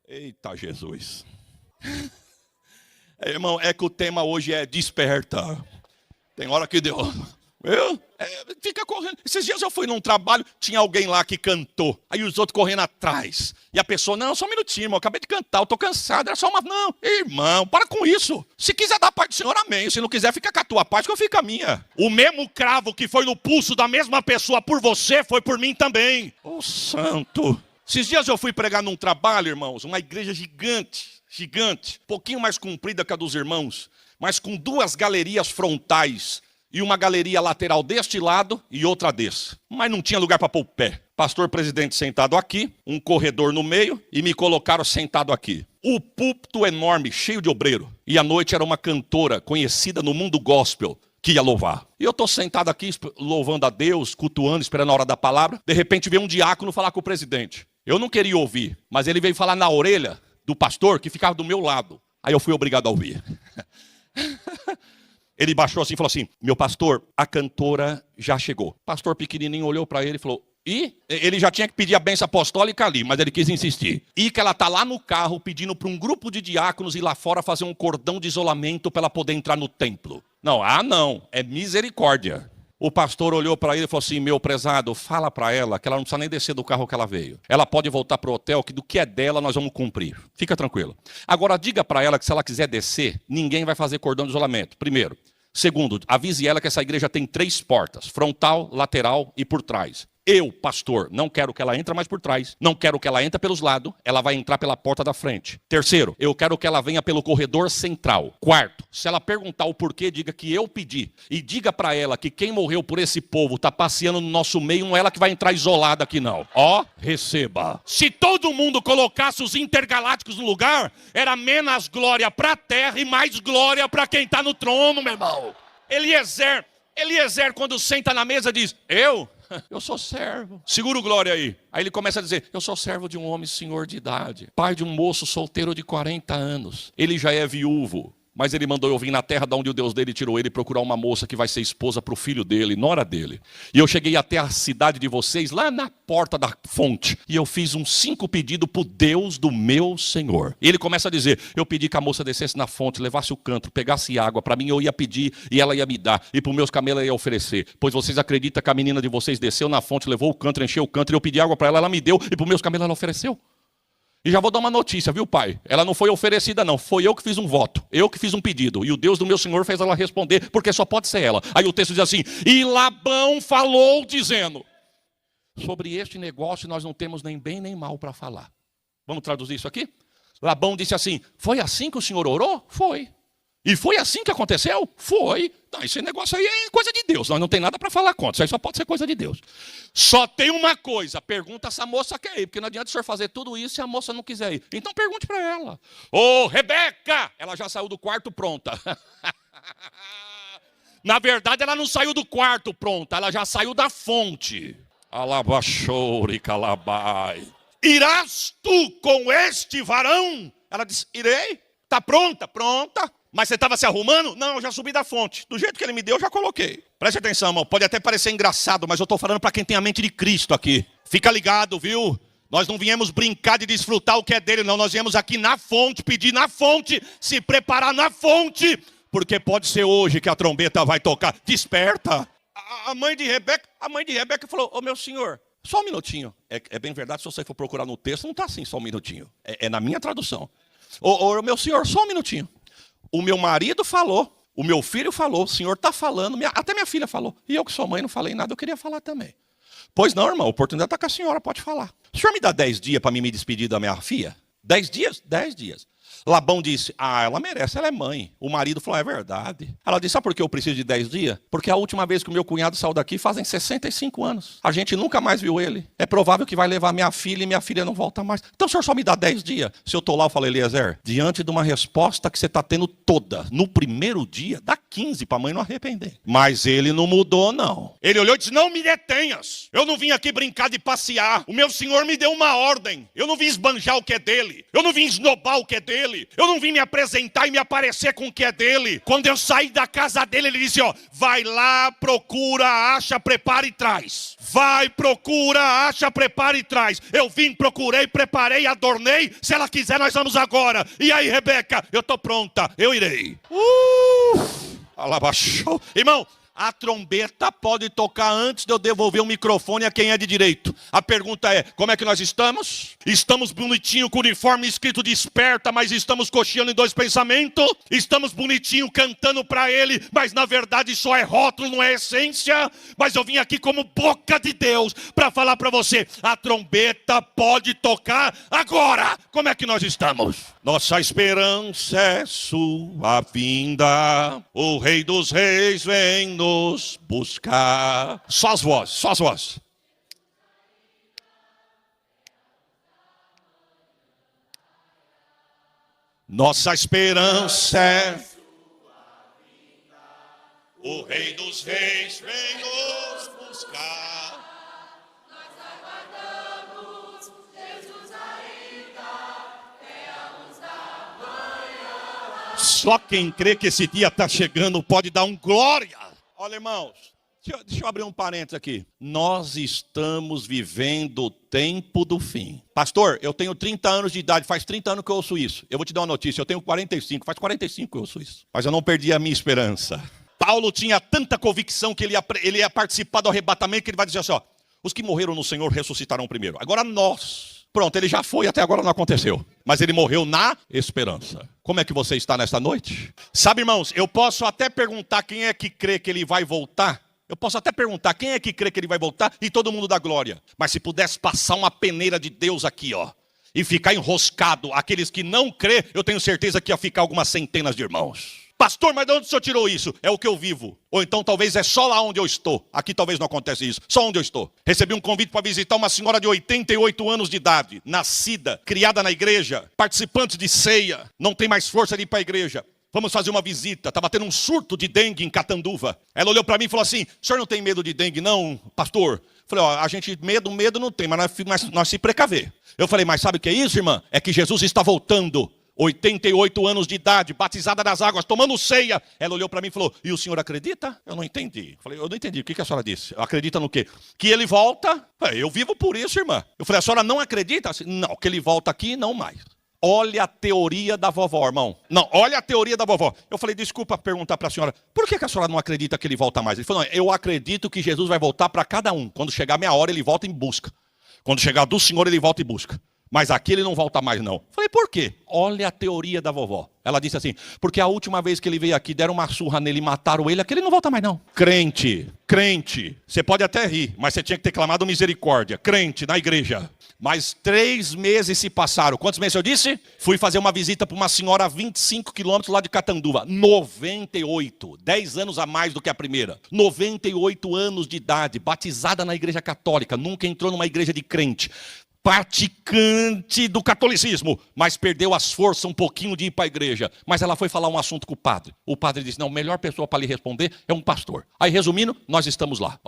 Eita Jesus. Irmão, é que o tema hoje é desperta. Tem hora que deu. Fica correndo. Esses dias eu fui num trabalho, tinha alguém lá que cantou. Aí os outros correndo atrás. E a pessoa: não, só um minutinho, irmão, eu acabei de cantar, eu tô cansado. Era só uma... Não, irmão, para com isso. Se quiser dar a parte do Senhor, amém. Se não quiser, fica com a tua parte, que eu fico com a minha. O mesmo cravo que foi no pulso da mesma pessoa por você, foi por mim também. Ô santo. Esses dias eu fui pregar num trabalho, irmãos, uma igreja gigante, um pouquinho mais comprida que a dos irmãos, mas com 2 galerias frontais. E uma galeria lateral deste lado e outra desse. Mas não tinha lugar para pôr o pé. Pastor presidente sentado aqui, um corredor no meio, e me colocaram sentado aqui. O púlpito enorme, cheio de obreiro. E à noite era uma cantora conhecida no mundo gospel que ia louvar. E eu estou sentado aqui louvando a Deus, cultuando, esperando a hora da palavra. De repente veio um diácono falar com o presidente. Eu não queria ouvir, mas ele veio falar na orelha do pastor que ficava do meu lado. Aí eu fui obrigado a ouvir. Ele baixou assim e falou assim: meu pastor, a cantora já chegou. O pastor pequenininho olhou para ele e falou: e ele já tinha que pedir a bênção apostólica ali, mas ele quis insistir. E que ela tá lá no carro pedindo para um grupo de diáconos ir lá fora fazer um cordão de isolamento para ela poder entrar no templo. Não, não, é misericórdia. O pastor olhou para ele e falou assim: meu prezado, fala para ela que ela não precisa nem descer do carro que ela veio. Ela pode voltar para o hotel, que do que é dela nós vamos cumprir. Fica tranquilo. Agora diga para ela que se ela quiser descer, ninguém vai fazer cordão de isolamento. Primeiro. Segundo, avise ela que essa igreja tem 3 portas: frontal, lateral e por trás. Eu, pastor, não quero que ela entre mais por trás. Não quero que ela entre pelos lados. Ela vai entrar pela porta da frente. Terceiro, eu quero que ela venha pelo corredor central. Quarto, se ela perguntar o porquê, diga que eu pedi. E diga para ela que quem morreu por esse povo está passeando no nosso meio. Não é ela que vai entrar isolada aqui não. Ó, receba. Se todo mundo colocasse os intergalácticos no lugar, era menos glória para a terra e mais glória para quem está no trono, meu irmão. Eliezer, quando senta na mesa, diz: eu sou servo. Segura o glória aí. Aí ele começa a dizer: eu sou servo de um homem senhor de idade, pai de um moço solteiro de 40 anos. Ele já é viúvo, mas ele mandou eu vir na terra de onde o Deus dele tirou ele procurar uma moça que vai ser esposa para o filho dele, nora dele. E eu cheguei até a cidade de vocês, lá na porta da fonte, e eu fiz uns 5 pedidos para o Deus do meu Senhor. E ele começa a dizer: eu pedi que a moça descesse na fonte, levasse o cântaro, pegasse água. Para mim eu ia pedir e ela ia me dar. E para os meus camelos eu ia oferecer. Pois vocês acreditam que a menina de vocês desceu na fonte, levou o cântaro, encheu o cântaro, e eu pedi água para ela, ela me deu. E para os meus camelos ela ofereceu. E já vou dar uma notícia, viu, pai? Ela não foi oferecida, não. Foi eu que fiz um voto. Eu que fiz um pedido. E o Deus do meu Senhor fez ela responder, porque só pode ser ela. Aí o texto diz assim: e Labão falou dizendo: sobre este negócio nós não temos nem bem nem mal para falar. Vamos traduzir isso aqui? Labão disse assim: foi assim que o senhor orou? Foi. E foi assim que aconteceu? Foi. Não, esse negócio aí é coisa de Deus. Nós não tem nada para falar contra. Isso aí só pode ser coisa de Deus. Só tem uma coisa. Pergunta se a moça quer ir. Porque não adianta o senhor fazer tudo isso se a moça não quiser ir. Então pergunte para ela. Ô, Rebeca! Ela já saiu do quarto pronta. Na verdade, ela não saiu do quarto pronta. Ela já saiu da fonte. Alabaxoure calabai. Irás tu com este varão? Ela disse: irei. Tá pronta? Pronta. Mas você estava se arrumando? Não, eu já subi da fonte. Do jeito que ele me deu, eu já coloquei. Preste atenção, irmão. Pode até parecer engraçado, mas eu estou falando para quem tem a mente de Cristo aqui. Fica ligado, viu? Nós não viemos brincar de desfrutar o que é dele, não. Nós viemos aqui na fonte, pedir na fonte, se preparar na fonte. Porque pode ser hoje que a trombeta vai tocar. Desperta. A mãe de Rebeca falou: ô meu senhor, só um minutinho. É bem verdade, se você for procurar no texto, não está assim, só um minutinho. É na minha tradução. Ô meu senhor, só um minutinho. O meu marido falou, o meu filho falou, o senhor está falando, até minha filha falou. E eu que sou mãe não falei nada, eu queria falar também. Pois não, irmão, a oportunidade está com a senhora, pode falar. O senhor me dá 10 dias para me despedir da minha filha? 10 dias? 10 dias. Labão disse: ela merece, ela é mãe. O marido falou: é verdade. Ela disse: sabe por que eu preciso de 10 dias? Porque a última vez que o meu cunhado saiu daqui fazem 65 anos. A gente nunca mais viu ele. É provável que vai levar minha filha e minha filha não volta mais. Então o senhor só me dá 10 dias. Se eu estou lá, eu falo: Eliezer, diante de uma resposta que você está tendo toda, no primeiro dia, dá 15 para a mãe não arrepender. Mas ele não mudou, não. Ele olhou e disse: não me detenhas. Eu não vim aqui brincar de passear. O meu senhor me deu uma ordem. Eu não vim esbanjar o que é dele. Eu não vim esnobar o que é dele. Eu não vim me apresentar e me aparecer com o que é dele. Quando eu saí da casa dele, ele disse: ó, vai lá, procura, acha, prepara e traz. Vai, procura, acha, prepara e traz. Eu vim, procurei, preparei, adornei. Se ela quiser, nós vamos agora. E aí, Rebeca, eu estou pronta, eu irei. Alabaxou. Irmão, a trombeta pode tocar antes de eu devolver o microfone a quem é de direito. A pergunta é: como é que nós estamos? Estamos bonitinho com o uniforme escrito desperta, mas estamos cocheando em 2 pensamentos? Estamos bonitinho cantando para ele, mas na verdade só é rótulo, não é essência? Mas eu vim aqui como boca de Deus para falar para você: a trombeta pode tocar agora. Como é que nós estamos? Nossa esperança é sua vinda, o Rei dos Reis vem nos buscar. Só as vozes, só as vozes. Nossa esperança é o Rei dos Reis vem nos buscar. Só quem crê que esse dia está chegando pode dar um glória. Olha, irmãos, deixa eu abrir um parênteses aqui. Nós estamos vivendo o tempo do fim. Pastor, eu tenho 30 anos de idade, faz 30 anos que eu ouço isso. Eu vou te dar uma notícia, eu tenho 45, faz 45 que eu ouço isso. Mas eu não perdi a minha esperança. Paulo tinha tanta convicção que ele ia participar do arrebatamento, que ele vai dizer assim, ó, os que morreram no Senhor ressuscitarão primeiro. Agora nós, pronto, ele já foi, até agora não aconteceu. Mas ele morreu na esperança. Como é que você está nesta noite? Sabe, irmãos, eu posso até perguntar quem é que crê que ele vai voltar. Eu posso até perguntar quem é que crê que ele vai voltar e todo mundo dá glória. Mas se pudesse passar uma peneira de Deus aqui, ó, e ficar enroscado aqueles que não crê, eu tenho certeza que ia ficar algumas centenas de irmãos. Pastor, mas de onde o senhor tirou isso? É o que eu vivo. Ou então talvez é só lá onde eu estou. Aqui talvez não acontece isso. Só onde eu estou. Recebi um convite para visitar uma senhora de 88 anos de idade. Nascida, criada na igreja. Participante de ceia. Não tem mais força de ir para a igreja. Vamos fazer uma visita. Estava tendo um surto de dengue em Catanduva. Ela olhou para mim e falou assim, o senhor não tem medo de dengue não, pastor? Falei, ó, a gente medo não tem, mas nós se precaver. Eu falei, mas sabe o que é isso, irmã? É que Jesus está voltando. 88 anos de idade, batizada nas águas, tomando ceia. Ela olhou para mim e falou, e o senhor acredita? Eu não entendi. Eu falei, eu não entendi. O que a senhora disse? Acredita no quê? Que ele volta? Eu vivo por isso, irmã. Eu falei, a senhora não acredita? Não, que ele volta aqui, não mais. Olha a teoria da vovó, irmão. Não, olha a teoria da vovó. Eu falei, desculpa perguntar para a senhora, por que a senhora não acredita que ele volta mais? Ele falou, não, eu acredito que Jesus vai voltar para cada um. Quando chegar a minha hora, ele volta em busca. Quando chegar do Senhor, ele volta em busca. Mas aqui ele não volta mais não. Falei, por quê? Olha a teoria da vovó. Ela disse assim, porque a última vez que ele veio aqui, deram uma surra nele e mataram ele, aqui ele não volta mais não. Crente, você pode até rir, mas você tinha que ter clamado misericórdia. Crente, na igreja. Mas 3 meses se passaram. Quantos meses eu disse? Fui fazer uma visita para uma senhora a 25 quilômetros lá de Catanduva. 98, 10 anos a mais do que a primeira. 98 anos de idade, batizada na igreja católica, nunca entrou numa igreja de crente. Praticante do catolicismo, mas perdeu as forças um pouquinho de ir para a igreja. Mas ela foi falar um assunto com o padre. O padre disse, não, a melhor pessoa para lhe responder é um pastor. Aí, resumindo, nós estamos lá.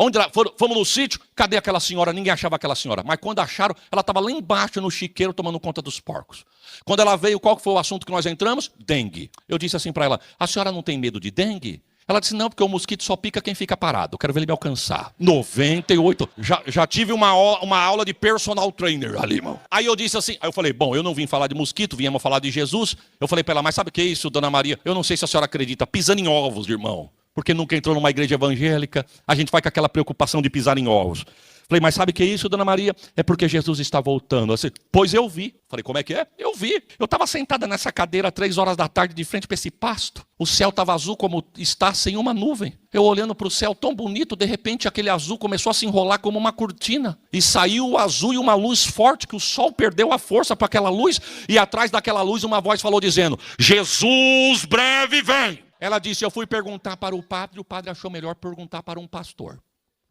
Fomos no sítio, cadê aquela senhora? Ninguém achava aquela senhora. Mas quando acharam, ela estava lá embaixo no chiqueiro tomando conta dos porcos. Quando ela veio, qual foi o assunto que nós entramos? Dengue. Eu disse assim para ela, a senhora não tem medo de dengue? Ela disse, não, porque o mosquito só pica quem fica parado. Eu quero ver ele me alcançar. 98. Já tive uma aula de personal trainer ali, irmão. Aí eu disse assim, aí eu falei, bom, eu não vim falar de mosquito, viemos falar de Jesus. Eu falei para ela, mas sabe o que é isso, dona Maria? Eu não sei se a senhora acredita, pisando em ovos, irmão. Porque nunca entrou numa igreja evangélica, a gente vai com aquela preocupação de pisar em ovos. Falei, mas sabe o que é isso, dona Maria? É porque Jesus está voltando. Assim, pois eu vi. Falei, como é que é? Eu vi. Eu estava sentada nessa cadeira 3 horas da tarde de frente para esse pasto. O céu estava azul como está, sem uma nuvem. Eu olhando para o céu tão bonito, de repente aquele azul começou a se enrolar como uma cortina. E saiu o azul e uma luz forte, que o sol perdeu a força para aquela luz. E atrás daquela luz uma voz falou dizendo, Jesus breve vem. Ela disse, eu fui perguntar para o padre achou melhor perguntar para um pastor.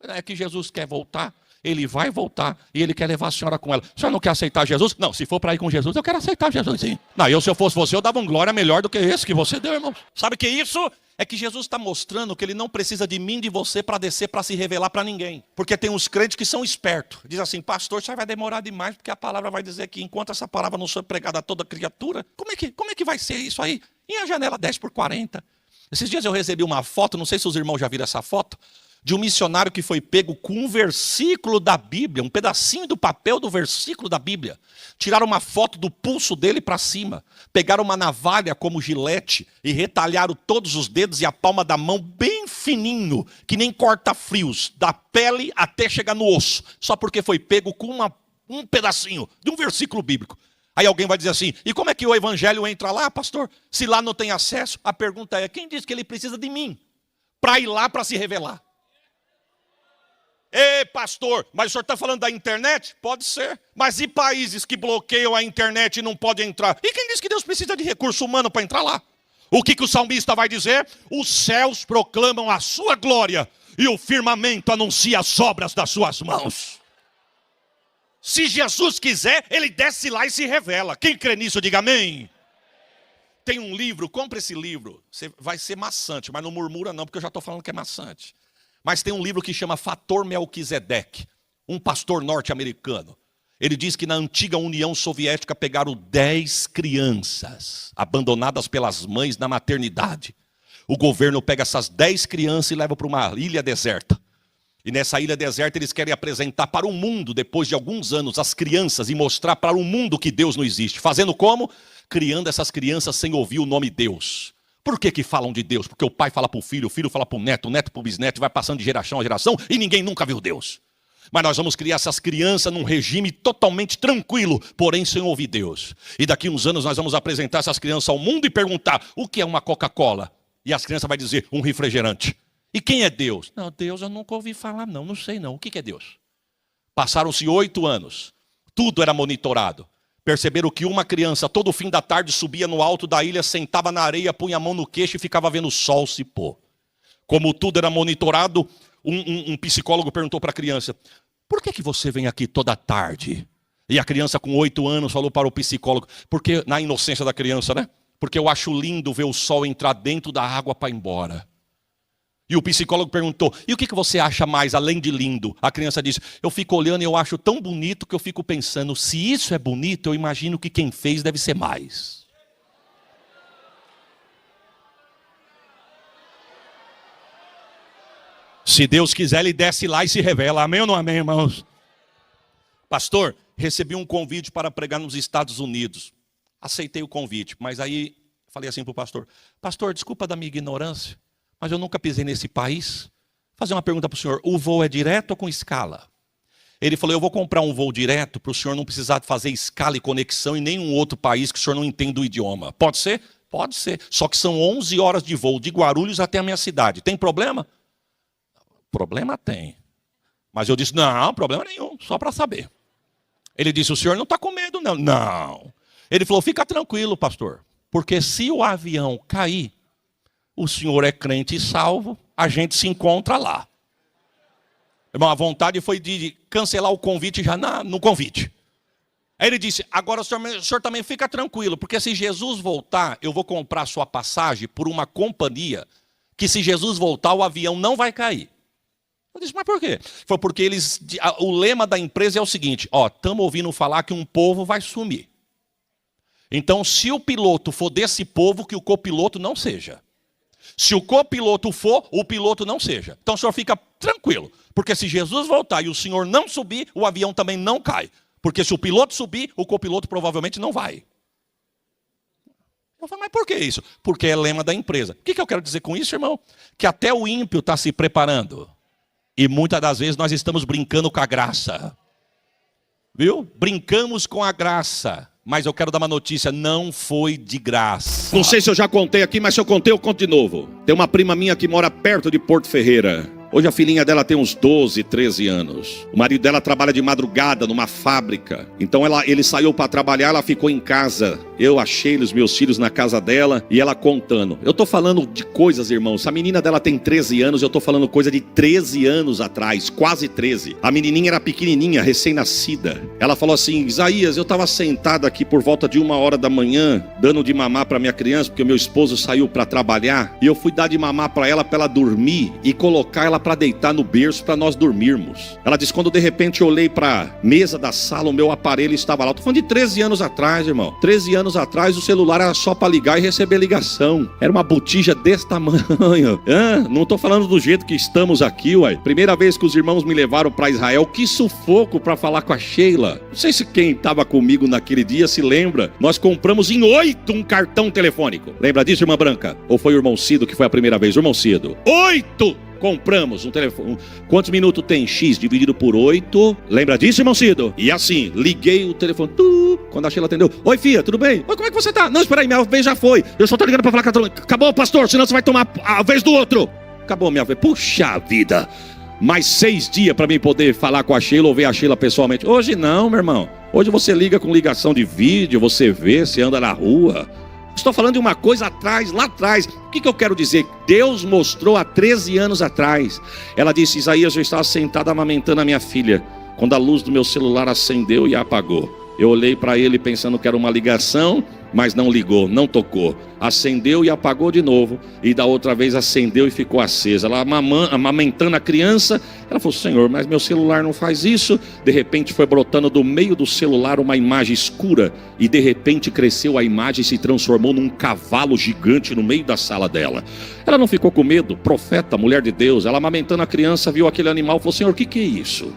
É que Jesus quer voltar, ele vai voltar e ele quer levar a senhora com ela. A senhora não quer aceitar Jesus? Não, se for para ir com Jesus, eu quero aceitar Jesus, sim. Não, se eu fosse você, eu dava um glória melhor do que esse que você deu, irmão. Sabe o que é isso? É que Jesus está mostrando que ele não precisa de mim, de você, para descer, para se revelar para ninguém. Porque tem uns crentes que são espertos. Diz assim, pastor, isso vai demorar demais, porque a palavra vai dizer que enquanto essa palavra não for pregada a toda criatura, como é que vai ser isso aí? E a janela 10x40? Esses dias eu recebi uma foto, não sei se os irmãos já viram essa foto, de um missionário que foi pego com um versículo da Bíblia, um pedacinho do papel do versículo da Bíblia. Tiraram uma foto do pulso dele para cima, pegaram uma navalha como gilete e retalharam todos os dedos e a palma da mão bem fininho, que nem corta-frios, da pele até chegar no osso, só porque foi pego com um pedacinho de um versículo bíblico. Aí alguém vai dizer assim, e como é que o evangelho entra lá, pastor? Se lá não tem acesso, a pergunta é, quem diz que ele precisa de mim para ir lá para se revelar? Ei, pastor, mas o senhor está falando da internet? Pode ser. Mas e países que bloqueiam a internet e não podem entrar? E quem diz que Deus precisa de recurso humano para entrar lá? O que o salmista vai dizer? Os céus proclamam a sua glória e o firmamento anuncia as obras das suas mãos. Se Jesus quiser, ele desce lá e se revela. Quem crê nisso, diga amém. Tem um livro, compre esse livro. Vai ser maçante, mas não murmura não, porque eu já estou falando que é maçante. Mas tem um livro que chama Fator Melquisedeque, um pastor norte-americano. Ele diz que na antiga União Soviética pegaram 10 crianças abandonadas pelas mães na maternidade. O governo pega essas 10 crianças e leva para uma ilha deserta. E nessa ilha deserta eles querem apresentar para o mundo, depois de alguns anos, as crianças e mostrar para o mundo que Deus não existe. Fazendo como? Criando essas crianças sem ouvir o nome Deus. Por que falam de Deus? Porque o pai fala para o filho fala para o neto para o bisneto, vai passando de geração a geração e ninguém nunca viu Deus. Mas nós vamos criar essas crianças num regime totalmente tranquilo, porém sem ouvir Deus. E daqui uns anos nós vamos apresentar essas crianças ao mundo e perguntar: o que é uma Coca-Cola? E as crianças vão dizer: um refrigerante. E quem é Deus? Não, Deus eu nunca ouvi falar não sei não. O que é Deus? Passaram-se 8 anos, tudo era monitorado. Perceberam que uma criança, todo fim da tarde, subia no alto da ilha, sentava na areia, punha a mão no queixo e ficava vendo o sol se pôr. Como tudo era monitorado, um psicólogo perguntou para a criança: por que você vem aqui toda tarde? E a criança com 8 anos falou para o psicólogo, porque na inocência da criança, né? Porque eu acho lindo ver o sol entrar dentro da água para ir embora. E o psicólogo perguntou: e o que você acha mais além de lindo? A criança disse: eu fico olhando e eu acho tão bonito que eu fico pensando, se isso é bonito, eu imagino que quem fez deve ser mais. Se Deus quiser, Ele desce lá e se revela. Amém ou não amém, irmãos? Pastor, recebi um convite para pregar nos Estados Unidos. Aceitei o convite, mas aí falei assim para o pastor: pastor, desculpa da minha ignorância, mas eu nunca pisei nesse país. Vou fazer uma pergunta para o senhor: o voo é direto ou com escala? Ele falou: eu vou comprar um voo direto para o senhor não precisar fazer escala e conexão em nenhum outro país que o senhor não entenda o idioma. Pode ser? Pode ser. Só que são 11 horas de voo de Guarulhos até a minha cidade. Tem problema? Problema tem. Mas eu disse: não, problema nenhum, só para saber. Ele disse: o senhor não está com medo, não? Não. Ele falou: fica tranquilo, pastor, porque se o avião cair, o senhor é crente e salvo, a gente se encontra lá. Irmão, a vontade foi de cancelar o convite já no convite. Aí ele disse: agora o senhor também fica tranquilo, porque se Jesus voltar, eu vou comprar sua passagem por uma companhia que, se Jesus voltar, o avião não vai cair. Eu disse: mas por quê? Foi porque o lema da empresa é o seguinte: estamos ouvindo falar que um povo vai sumir. Então, se o piloto for desse povo, que o copiloto não seja. Se o copiloto for, o piloto não seja. Então o senhor fica tranquilo, porque se Jesus voltar e o senhor não subir, o avião também não cai. Porque se o piloto subir, o copiloto provavelmente não vai. Eu falei: mas por que isso? Porque é lema da empresa. O que eu quero dizer com isso, irmão? Que até o ímpio está se preparando. E muitas das vezes nós estamos brincando com a graça. Viu? Brincamos com a graça. Mas eu quero dar uma notícia: não foi de graça. Não sei se eu já contei aqui, mas se eu contei, eu conto de novo. Tem uma prima minha que mora perto de Porto Ferreira. Hoje a filhinha dela tem uns 12, 13 anos. O marido dela trabalha de madrugada numa fábrica. Então ele saiu para trabalhar, ela ficou em casa. Eu achei os meus filhos na casa dela e ela contando. Eu tô falando de coisas, irmãos. A menina dela tem 13 anos, eu tô falando coisa de 13 anos atrás, quase 13. A menininha era pequenininha, recém-nascida. Ela falou assim: Isaías, eu tava sentada aqui por volta de 1h da manhã, dando de mamar para minha criança, porque o meu esposo saiu para trabalhar. E eu fui dar de mamar para ela dormir e colocar ela para deitar no berço para nós dormirmos. Ela disse: quando de repente eu olhei para a mesa da sala, o meu aparelho estava lá. Eu tô falando de 13 anos atrás, irmão. 13 anos atrás o celular era só para ligar e receber ligação. Era uma botija desse tamanho. Não tô falando do jeito que estamos aqui, uai. Primeira vez que os irmãos me levaram para Israel, que sufoco para falar com a Sheila. Não sei se quem estava comigo naquele dia se lembra. Nós compramos em 8 um cartão telefônico. Lembra disso, irmã Branca? Ou foi o irmão Cido que foi a primeira vez? O irmão Cido. 8! Compramos um telefone. Quantos minutos tem? X dividido por 8. Lembra disso, irmão Cido? E assim, liguei o telefone. Quando a Sheila atendeu: oi, filha, tudo bem? Oi, como é que você tá? Não, espera aí, minha vez já foi. Eu só tô ligando pra falar com a... Acabou, pastor, senão você vai tomar a vez do outro. Acabou minha vez. Puxa vida. Mais 6 dias pra mim poder falar com a Sheila ou ver a Sheila pessoalmente. Hoje não, meu irmão. Hoje você liga com ligação de vídeo, você vê, você anda na rua. Estou falando de uma coisa atrás, lá atrás. O que eu quero dizer? Deus mostrou há 13 anos atrás. Ela disse: Isaías, eu estava sentada amamentando a minha filha, quando a luz do meu celular acendeu e apagou. Eu olhei para ele pensando que era uma ligação, mas não ligou, não tocou. Acendeu e apagou de novo. E da outra vez acendeu e ficou acesa. Ela amamentando a criança. Ela falou: Senhor, mas meu celular não faz isso. De repente foi brotando do meio do celular uma imagem escura. E de repente cresceu a imagem e se transformou num cavalo gigante no meio da sala dela. Ela não ficou com medo. Profeta, mulher de Deus. Ela amamentando a criança, viu aquele animal e falou: Senhor, o que é isso?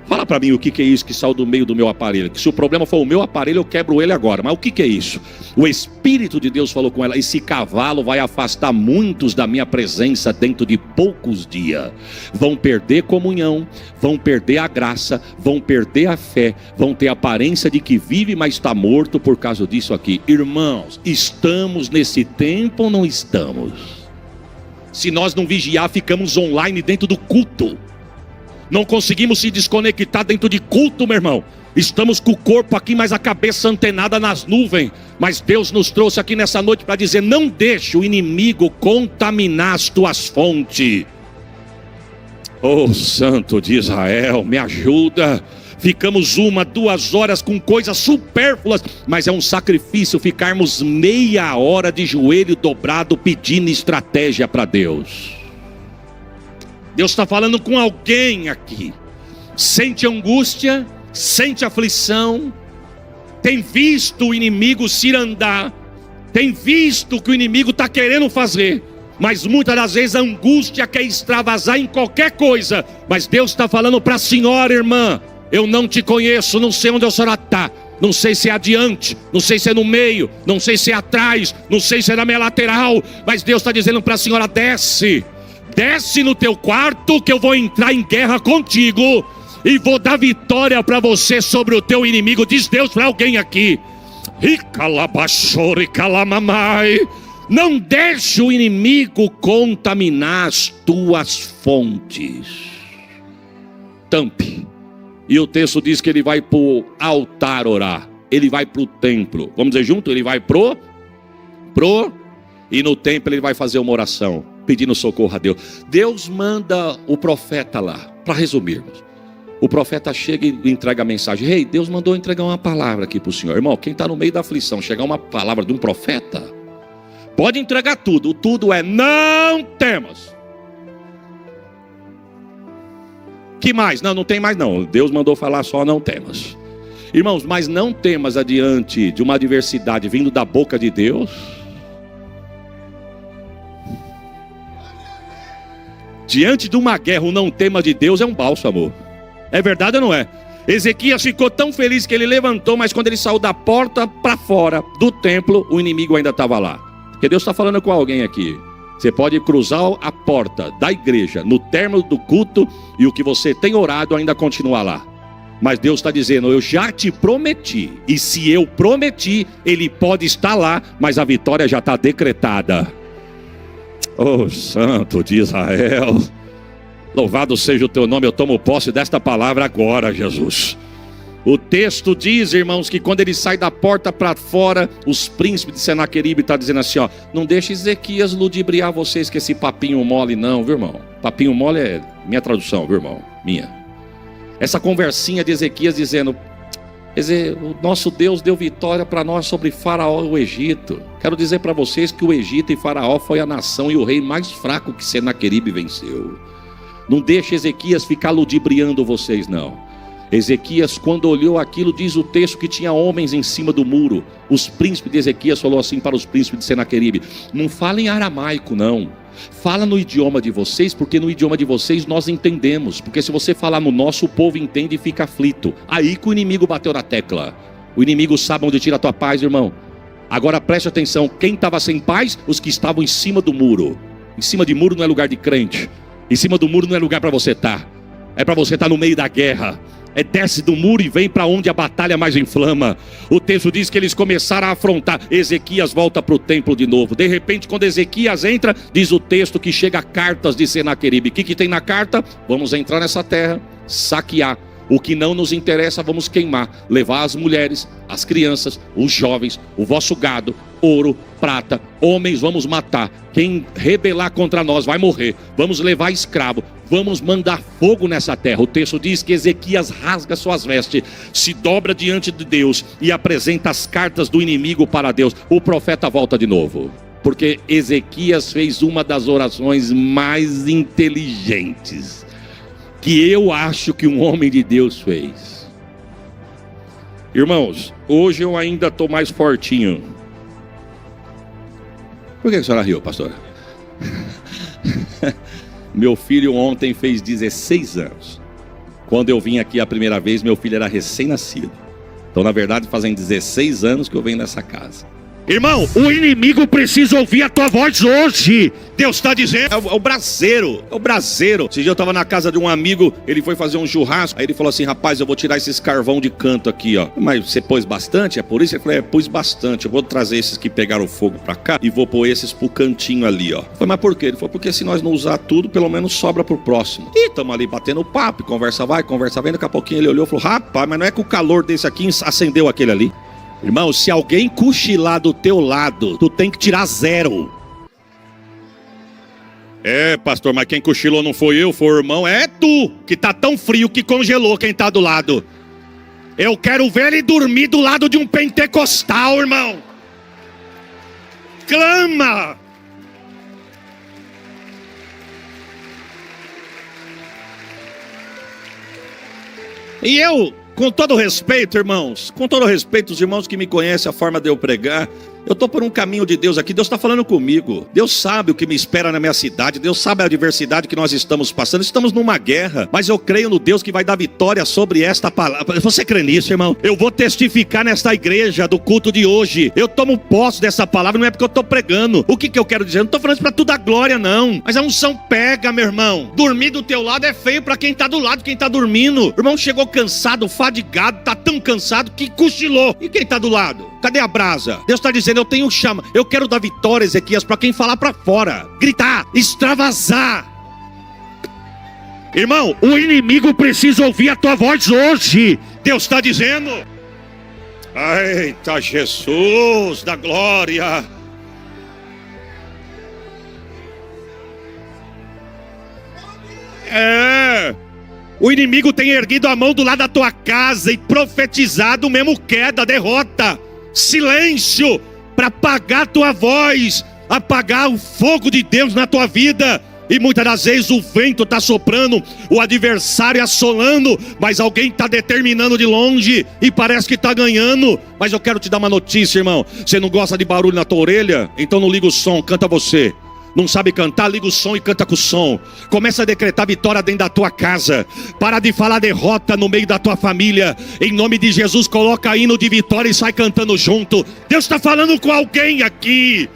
Fala para mim o que é isso que saiu do meio do meu aparelho. Que se o problema for o meu aparelho, eu quebro ele agora. Mas o que é isso? O Espírito de Deus falou com ela: esse cavalo vai afastar muitos da minha presença dentro de poucos dias. Vão perder comunhão, vão perder a graça, vão perder a fé, vão ter a aparência de que vive, mas está morto por causa disso aqui. Irmãos, estamos nesse tempo ou não estamos? Se nós não vigiar, ficamos online dentro do culto. Não conseguimos se desconectar dentro de culto, meu irmão. Estamos com o corpo aqui, mas a cabeça antenada nas nuvens. Mas Deus nos trouxe aqui nessa noite para dizer: não deixe o inimigo contaminar as tuas fontes. Oh, Santo de Israel, me ajuda. Ficamos 1-2 horas com coisas supérfluas, mas é um sacrifício ficarmos meia hora de joelho dobrado pedindo estratégia para Deus. Deus está falando com alguém aqui. Sente angústia, sente aflição, tem visto o inimigo se andar, tem visto o que o inimigo está querendo fazer, mas muitas das vezes a angústia quer extravasar em qualquer coisa. Mas Deus está falando para a senhora, irmã: eu não te conheço, não sei onde a senhora está. Não sei se é adiante, não sei se é no meio, não sei se é atrás, não sei se é na minha lateral. Mas Deus está dizendo para a senhora: desce. Desce no teu quarto que eu vou entrar em guerra contigo e vou dar vitória para você sobre o teu inimigo. Diz Deus para alguém aqui: não deixe o inimigo contaminar as tuas fontes. Tampe. E o texto diz que ele vai para o altar orar. Ele vai para o templo. Vamos dizer junto? Ele vai e no templo ele vai fazer uma oração, pedindo socorro a Deus. Deus manda o profeta lá. Para resumirmos, o profeta chega e entrega a mensagem: Rei, Deus mandou entregar uma palavra aqui para o senhor. Irmão, quem está no meio da aflição, chegar uma palavra de um profeta, pode entregar tudo. O tudo é: não temas. Que mais? Não tem mais não. Deus mandou falar só: não temas. Irmãos, mas não temas adiante de uma adversidade vindo da boca de Deus. Diante de uma guerra, o não tema de Deus é um bálsamo. É verdade ou não é? Ezequias ficou tão feliz que ele levantou, mas quando ele saiu da porta para fora do templo, o inimigo ainda estava lá. Porque Deus está falando com alguém aqui. Você pode cruzar a porta da igreja no término do culto e o que você tem orado ainda continua lá. Mas Deus está dizendo: eu já te prometi. E se eu prometi, ele pode estar lá, mas a vitória já está decretada. Oh, Santo de Israel, louvado seja o teu nome. Eu tomo posse desta palavra agora, Jesus. O texto diz, irmãos, que quando ele sai da porta para fora, os príncipes de Senaqueribe estão dizendo assim: ó, não deixe Ezequias ludibriar vocês com esse papinho mole não, viu, irmão? Papinho mole é minha tradução, viu, irmão? Minha. Essa conversinha de Ezequias dizendo: o nosso Deus deu vitória para nós sobre Faraó e o Egito. Quero dizer para vocês que o Egito e Faraó foi a nação e o rei mais fraco que Senaqueribe venceu. Não deixe Ezequias ficar ludibriando vocês não. Ezequias, quando olhou aquilo, diz o texto que tinha homens em cima do muro. Os príncipes de Ezequias falou assim para os príncipes de Senaqueribe: não fala em aramaico não, fala no idioma de vocês, porque no idioma de vocês nós entendemos. Porque se você falar no nosso, o povo entende e fica aflito. Aí que o inimigo bateu na tecla. O inimigo sabe onde tira a tua paz, irmão. Agora preste atenção: quem estava sem paz? Os que estavam em cima do muro. Em cima de muro não é lugar de crente. Em cima do muro não é lugar para você estar. É para você estar no meio da guerra. É desce do muro e vem para onde a batalha mais inflama. O texto diz que eles começaram a afrontar. Ezequias volta para o templo de novo. De repente, quando Ezequias entra, diz o texto que chega cartas de Senaqueribe. O que tem na carta? Vamos entrar nessa terra, saquear. O que não nos interessa, vamos queimar. Levar as mulheres, as crianças, os jovens, o vosso gado, ouro, prata, homens vamos matar. Quem rebelar contra nós vai morrer. Vamos levar escravo. Vamos mandar fogo nessa terra. O texto diz que Ezequias rasga suas vestes, se dobra diante de Deus e apresenta as cartas do inimigo para Deus. O profeta volta de novo, porque Ezequias fez uma das orações mais inteligentes que eu acho que um homem de Deus fez. Irmãos, hoje eu ainda estou mais fortinho. Por que a senhora riu, pastora? Meu filho ontem fez 16 anos. Quando eu vim aqui a primeira vez, meu filho era recém-nascido. Então, na verdade, fazem 16 anos que eu venho nessa casa. Irmão, o inimigo precisa ouvir a tua voz hoje. Deus está dizendo, é o braseiro. Esse dia eu estava na casa de um amigo, ele foi fazer um churrasco. Aí ele falou assim: rapaz, eu vou tirar esses carvão de canto aqui, ó. Mas você pôs bastante? É por isso? Ele falou: pus bastante. Eu vou trazer esses que pegaram fogo pra cá e vou pôr esses pro cantinho ali, ó. Eu falei: mas por quê? Ele falou: porque se nós não usar tudo, pelo menos sobra pro próximo. E estamos ali batendo papo, conversa vai, conversa vem. Daqui a pouquinho ele olhou e falou: rapaz, mas não é que o calor desse aqui acendeu aquele ali? Irmão, se alguém cochilar do teu lado, tu tem que tirar 0. É, pastor, mas quem cochilou não foi eu, foi o irmão. É tu, que tá tão frio que congelou quem tá do lado. Eu quero ver ele dormir do lado de um pentecostal, irmão. Clama. E eu, com todo respeito, irmãos, com todo respeito, os irmãos que me conhecem, a forma de eu pregar, eu estou por um caminho de Deus aqui. Deus está falando comigo. Deus sabe o que me espera na minha cidade. Deus sabe a adversidade que nós estamos passando. Estamos numa guerra, mas eu creio no Deus que vai dar vitória sobre esta palavra. Você crê nisso, irmão? Eu vou testificar nesta igreja do culto de hoje. Eu tomo posse dessa palavra, não é porque eu estou pregando. O que eu quero dizer? Eu não estou falando isso para tu dar glória, não. Mas a unção pega, meu irmão. Dormir do teu lado é feio para quem está do lado, quem está dormindo. O irmão chegou cansado, fadigado, está tão cansado que cochilou. E quem está do lado? Cadê a brasa? Deus está dizendo: eu tenho chama, eu quero dar vitória, Ezequias, para quem falar para fora, gritar, extravasar. Irmão, o inimigo precisa ouvir a tua voz hoje. Deus está dizendo: eita, Jesus da glória. O inimigo tem erguido a mão do lado da tua casa e profetizado mesmo queda, derrota, silêncio, para apagar a tua voz, apagar o fogo de Deus na tua vida. E muitas das vezes o vento está soprando, o adversário assolando, mas alguém está determinando de longe e parece que está ganhando. Mas eu quero te dar uma notícia, irmão. Você não gosta de barulho na tua orelha? Então não liga o som, canta você. Não sabe cantar? Liga o som e canta com o som. Começa a decretar vitória dentro da tua casa. Para de falar derrota no meio da tua família. Em nome de Jesus, coloca hino de vitória e sai cantando junto. Deus está falando com alguém aqui.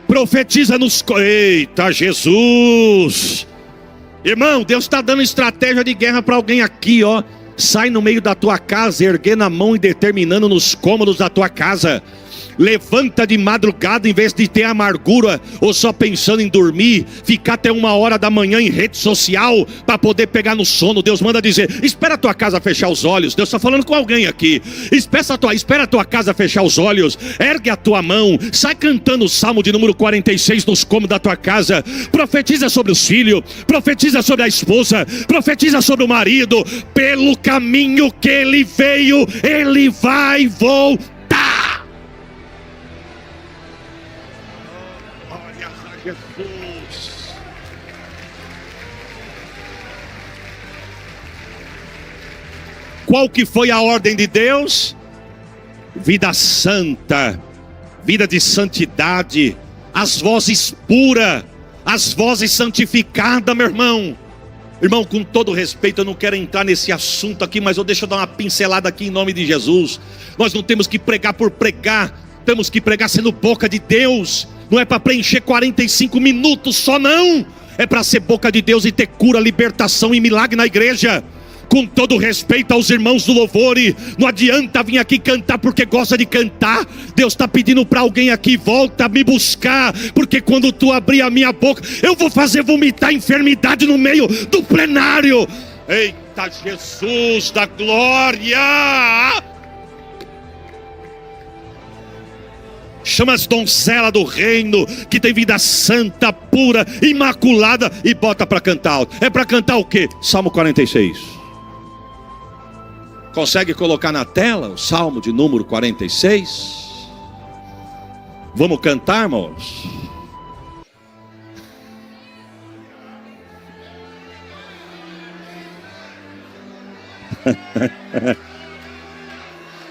Profetiza nos... Eita, Jesus. Irmão, Deus está dando estratégia de guerra para alguém aqui, ó. Sai no meio da tua casa, erguendo a mão e determinando nos cômodos da tua casa. Levanta de madrugada, em vez de ter amargura ou só pensando em dormir, ficar até 1h da manhã em rede social para poder pegar no sono. Deus manda dizer: espera a tua casa fechar os olhos. Deus está falando com alguém aqui. Espera a tua casa fechar os olhos. Ergue a tua mão, sai cantando o Salmo de número 46 nos cômodos da tua casa. Profetiza sobre os filhos, profetiza sobre a esposa, profetiza sobre o marido. Pelo caminho que ele veio, ele vai voltar. Jesus. Qual que foi a ordem de Deus? Vida santa, vida de santidade, as vozes puras, as vozes santificadas, meu irmão. Irmão, com todo respeito, eu não quero entrar nesse assunto aqui, mas deixa eu dar uma pincelada aqui em nome de Jesus. Nós não temos que pregar por pregar, temos que pregar sendo boca de Deus. Não é para preencher 45 minutos só, não. É para ser boca de Deus e ter cura, libertação e milagre na igreja. Com todo respeito aos irmãos do louvor, não adianta vir aqui cantar porque gosta de cantar. Deus está pedindo para alguém aqui: volta a me buscar, porque quando tu abrir a minha boca, eu vou fazer vomitar enfermidade no meio do plenário. Eita, Jesus da glória! chama as donzelas do reino, que tem vida santa, pura, imaculada, e bota para cantar alto. É para cantar o quê? Salmo 46. Consegue colocar na tela o Salmo de número 46? Vamos cantar, irmãos?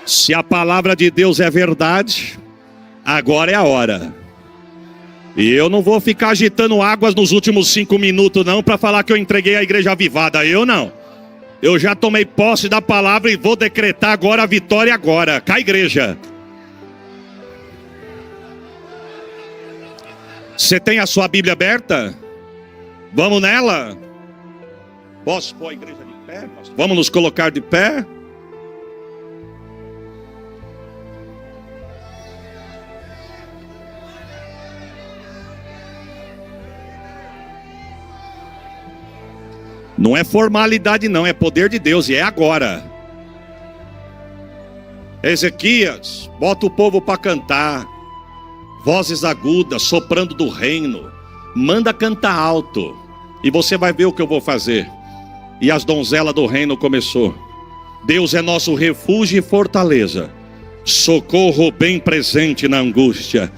Se a palavra de Deus é verdade, agora é a hora. E eu não vou ficar agitando águas nos últimos 5 minutos não, para falar que eu entreguei a igreja avivada. Eu não. Eu já tomei posse da palavra e vou decretar agora a vitória agora. Cá, igreja. Você tem a sua Bíblia aberta? Vamos nela? Posso pôr a igreja de pé? Vamos nos colocar de pé? Não é formalidade não, é poder de Deus, e é agora. Ezequias, bota o povo para cantar. Vozes agudas, soprando do reino. Manda cantar alto. E você vai ver o que eu vou fazer. E as donzelas do reino começou. Deus é nosso refúgio e fortaleza, socorro bem presente na angústia.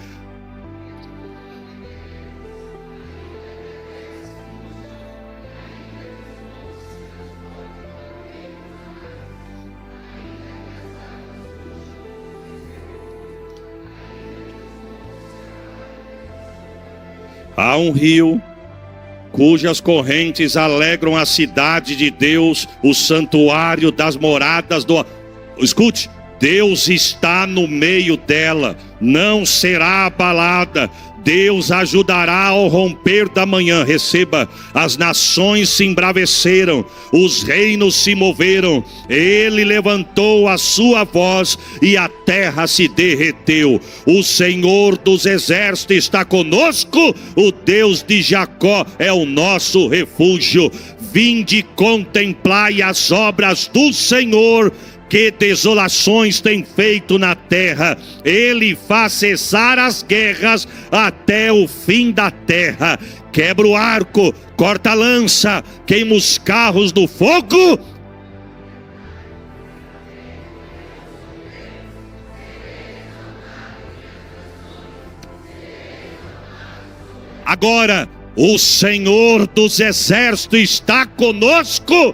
Há um rio cujas correntes alegram a cidade de Deus, o santuário das moradas do... Escute, Deus está no meio dela, não será abalada. Deus ajudará ao romper da manhã. Receba, as nações se embraveceram, os reinos se moveram, ele levantou a sua voz e a terra se derreteu. O Senhor dos exércitos está conosco, o Deus de Jacó é o nosso refúgio. Vinde contemplai as obras do Senhor, que desolações tem feito na terra. Ele faz cessar as guerras até o fim da terra. Quebra o arco, corta a lança, queima os carros do fogo. Agora, o Senhor dos exércitos está conosco.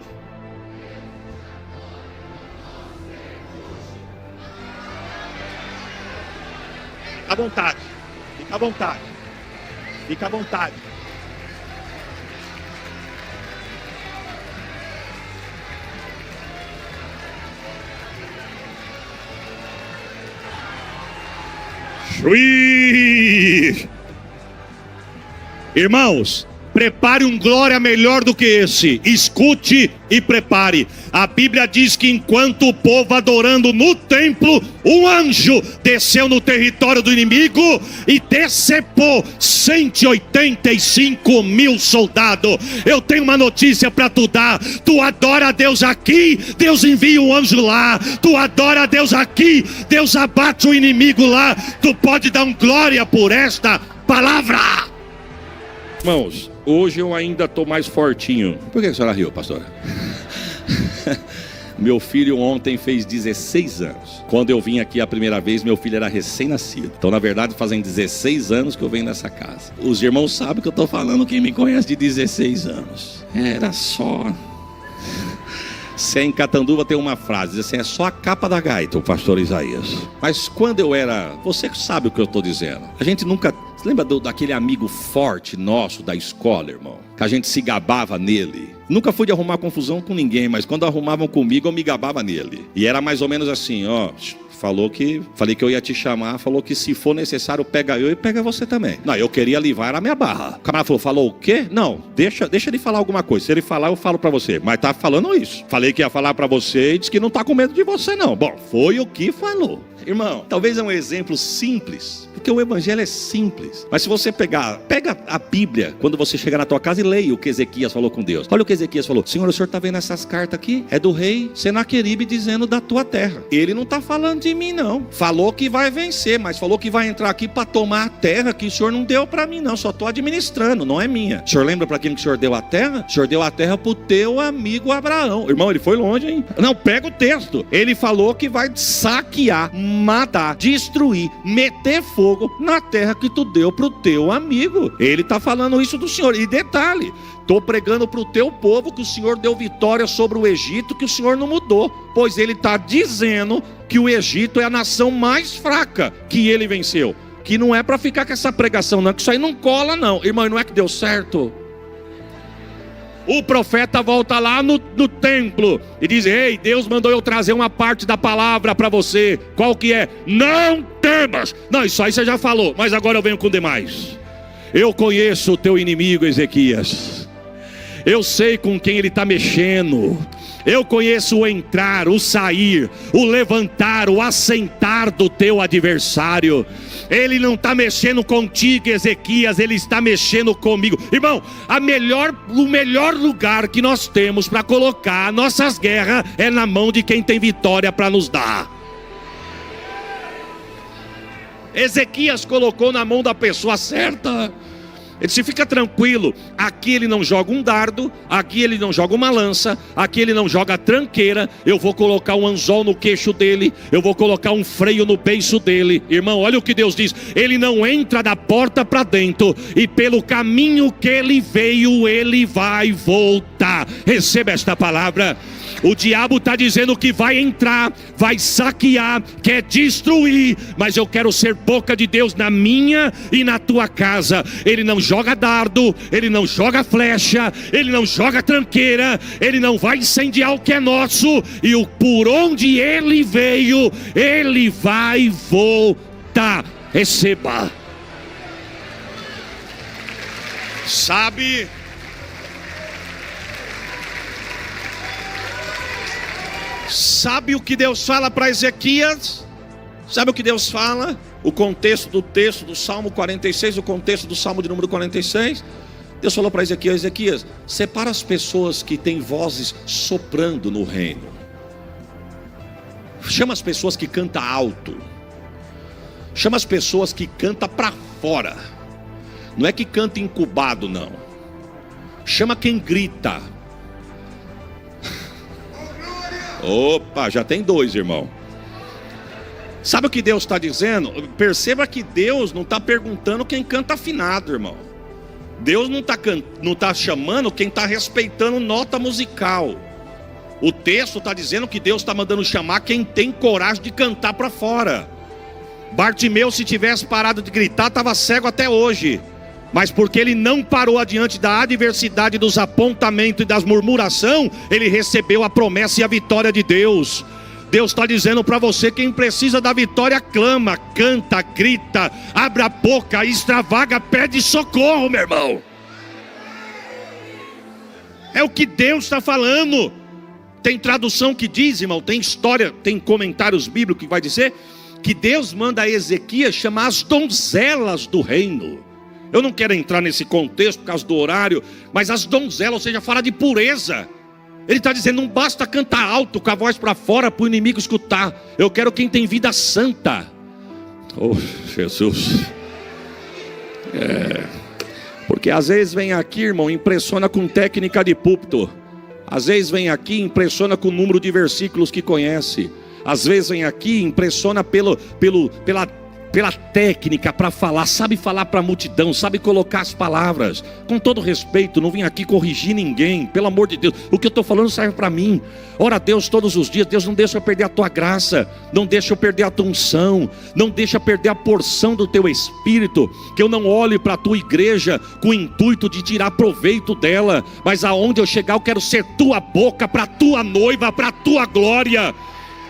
Fica à vontade, fica à vontade, fica à vontade. Chui! Irmãos, prepare um glória melhor do que esse. Escute e prepare. A Bíblia diz que enquanto o povo adorando no templo, um anjo desceu no território do inimigo e decepou 185 mil soldados. Eu tenho uma notícia para tu dar. Tu adora a Deus aqui, Deus envia um anjo lá. Tu adora a Deus aqui, Deus abate o inimigo lá. Tu pode dar um glória por esta palavra. Irmãos, hoje eu ainda estou mais fortinho. Por que a senhora riu, pastor? Meu filho ontem fez 16 anos. Quando eu vim aqui a primeira vez, meu filho era recém-nascido. Então, na verdade, fazem 16 anos que eu venho nessa casa. Os irmãos sabem que eu estou falando, quem me conhece de 16 anos. Era só... Se em Catanduva tem uma frase, diz assim, é só a capa da gaita, o pastor Isaías. Mas quando eu era... Você sabe o que eu estou dizendo. A gente nunca... Você lembra daquele amigo forte nosso da escola, irmão? Que a gente se gabava nele. Nunca fui de arrumar confusão com ninguém, mas quando arrumavam comigo, eu me gabava nele. E era mais ou menos assim, ó... Falei que eu ia te chamar, falou que se for necessário pega eu e pega você também. Não, eu queria livrar a minha barra. O camarada falou o quê? Não, deixa ele falar alguma coisa. Se ele falar, eu falo pra você. Mas tá falando isso. Falei que ia falar pra você e disse que não tá com medo de você não. Bom, foi o que falou. Irmão, talvez é um exemplo simples, porque o evangelho é simples. Mas se você pega a Bíblia, quando você chegar na tua casa e leia o que Ezequias falou com Deus. Olha o que Ezequias falou. Senhor, o senhor está vendo essas cartas aqui? É do rei Senaqueribe dizendo da tua terra. Ele não está falando de mim não. Falou que vai vencer, mas falou que vai entrar aqui para tomar a terra que o Senhor não deu para mim não, só estou administrando, não é minha. O Senhor lembra para quem que o Senhor deu a terra? O Senhor deu a terra para o teu amigo Abraão. Irmão, ele foi longe, hein? Não, pega o texto. Ele falou que vai saquear, matar, destruir, meter fogo na terra que tu deu para o teu amigo. Ele está falando isso do Senhor. E detalhe, estou pregando para o teu povo que o Senhor deu vitória sobre o Egito, que o Senhor não mudou, pois ele está dizendo que o Egito é a nação mais fraca que ele venceu. Que não é para ficar com essa pregação não, que isso aí não cola não. Irmão, não é que deu certo? O profeta volta lá no templo e diz: ei, Deus mandou eu trazer uma parte da palavra para você. Qual que é? Não temas. Não, isso aí você já falou, mas agora eu venho com demais. Eu conheço o teu inimigo Ezequias. Eu sei com quem ele está mexendo. Eu conheço o entrar, o sair, o levantar, o assentar do teu adversário. Ele não está mexendo contigo, Ezequias, ele está mexendo comigo. Irmão, o melhor lugar que nós temos para colocar nossas guerras é na mão de quem tem vitória para nos dar. Ezequias colocou na mão da pessoa certa. Ele disse: fica tranquilo, aqui ele não joga um dardo, aqui ele não joga uma lança, aqui ele não joga tranqueira. Eu vou colocar um anzol no queixo dele, eu vou colocar um freio no beiço dele. Irmão, olha o que Deus diz: ele não entra da porta para dentro, e pelo caminho que ele veio, ele vai voltar. Receba esta palavra. O diabo está dizendo que vai entrar, vai saquear, quer destruir, mas eu quero ser boca de Deus na minha e na tua casa. Ele não joga dardo, ele não joga flecha, ele não joga tranqueira, ele não vai incendiar o que é nosso, e por onde ele veio, ele vai voltar. Receba. Sabe o que Deus fala para Ezequias? Sabe o que Deus fala? O contexto do texto do Salmo 46, o contexto do Salmo de número 46. Deus falou para Ezequias: Ezequias, separa as pessoas que têm vozes soprando no reino. Chama as pessoas que cantam alto. Chama as pessoas que cantam para fora. Não é que canta incubado, não. Chama quem grita. Opa, já tem dois, irmão. Sabe o que Deus está dizendo? Perceba que Deus não está perguntando quem canta afinado, irmão. Deus não está chamando quem está respeitando nota musical. O texto está dizendo que Deus está mandando chamar quem tem coragem de cantar para fora. Bartimeu, se tivesse parado de gritar, estava cego até hoje. Mas porque ele não parou adiante da adversidade, dos apontamentos e das murmuração, ele recebeu a promessa e a vitória de Deus. Deus está dizendo para você: quem precisa da vitória, clama, canta, grita, abre a boca, extravaga, pede socorro, meu irmão. É o que Deus está falando. Tem tradução que diz, irmão, tem história, tem comentários bíblicos que vai dizer que Deus manda a Ezequias chamar as donzelas do reino. Eu não quero entrar nesse contexto por causa do horário, mas as donzelas, ou seja, fala de pureza. Ele está dizendo: não basta cantar alto com a voz para fora para o inimigo escutar. Eu quero quem tem vida santa. Oh, Jesus. Porque às vezes vem aqui, irmão, impressiona com técnica de púlpito. Às vezes vem aqui, impressiona com o número de versículos que conhece. Às vezes vem aqui, impressiona pela técnica para falar, sabe falar para a multidão, sabe colocar as palavras. Com todo respeito, não vim aqui corrigir ninguém, pelo amor de Deus. O que eu estou falando serve para mim. Ora a Deus todos os dias. Deus não deixa eu perder a tua graça, não deixa eu perder a tua unção, não deixa eu perder a porção do teu espírito. Que eu não olhe para a tua igreja com o intuito de tirar proveito dela, mas aonde eu chegar eu quero ser tua boca para a tua noiva, para a tua glória.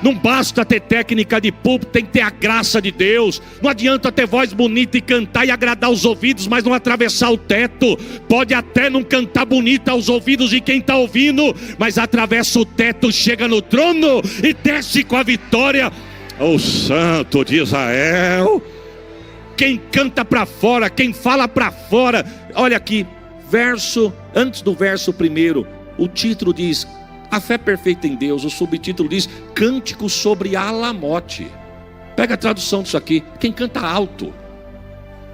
Não basta ter técnica de púlpito, tem que ter a graça de Deus. Não adianta ter voz bonita e cantar e agradar os ouvidos, mas não atravessar o teto. Pode até não cantar bonita aos ouvidos de quem está ouvindo, mas atravessa o teto, chega no trono e desce com a vitória. O Santo de Israel. Quem canta para fora, quem fala para fora. Olha aqui, antes do verso primeiro, o título diz: a fé perfeita em Deus. O subtítulo diz: Cântico sobre Alamote. Pega a tradução disso aqui. Quem canta alto.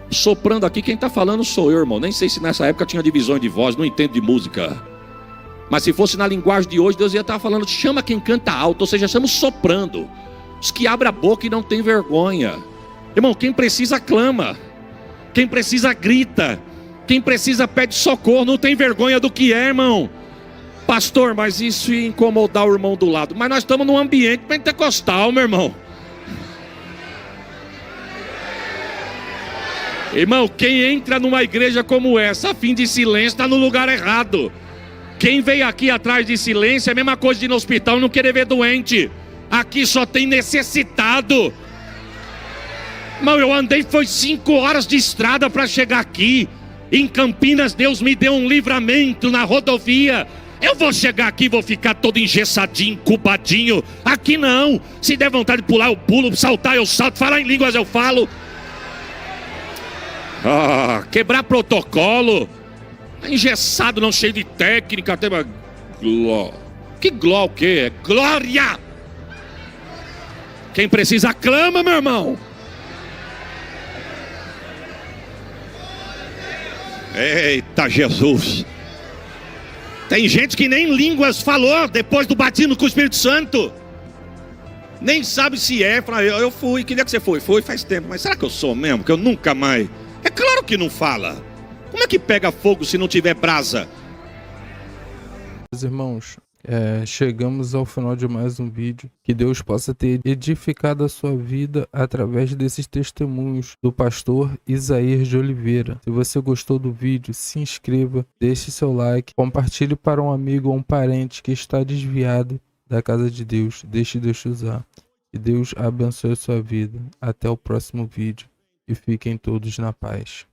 Soprando aqui, quem está falando sou eu, irmão. Nem sei se nessa época tinha divisões de voz, não entendo de música. Mas se fosse na linguagem de hoje, Deus ia estar falando, chama quem canta alto, ou seja, estamos soprando. Os que abrem a boca e não tem vergonha. Irmão, quem precisa clama. Quem precisa grita. Quem precisa pede socorro, não tem vergonha do que é, irmão. Pastor, mas isso ia incomodar o irmão do lado. Mas nós estamos num ambiente pentecostal, meu irmão. Irmão, quem entra numa igreja como essa, a fim de silêncio, está no lugar errado. Quem veio aqui atrás de silêncio é a mesma coisa de ir no hospital e não querer ver doente. Aqui só tem necessitado. Irmão, eu andei, foi 5 horas de estrada para chegar aqui. Em Campinas, Deus me deu um livramento na rodovia. Eu vou chegar aqui, vou ficar todo engessadinho, incubadinho. Aqui não. Se der vontade de pular, eu pulo, saltar, eu salto, falar em línguas, eu falo. Quebrar protocolo. Engessado, não, cheio de técnica. Até uma... Que gló o quê? É glória. Quem precisa clama, meu irmão. Eita Jesus. Tem gente que nem línguas falou depois do batismo com o Espírito Santo. Nem sabe se é. Fala, eu fui, que dia que você foi? Foi faz tempo, mas será que eu sou mesmo? Que eu nunca mais... É claro que não fala. Como é que pega fogo se não tiver brasa? Meus irmãos, chegamos ao final de mais um vídeo. Que Deus possa ter edificado a sua vida através desses testemunhos do pastor Isaías de Oliveira. Se você gostou do vídeo, se inscreva, deixe seu like, compartilhe para um amigo ou um parente que está desviado da casa de Deus. Deixe Deus te usar. Que Deus abençoe a sua vida. Até o próximo vídeo. E fiquem todos na paz.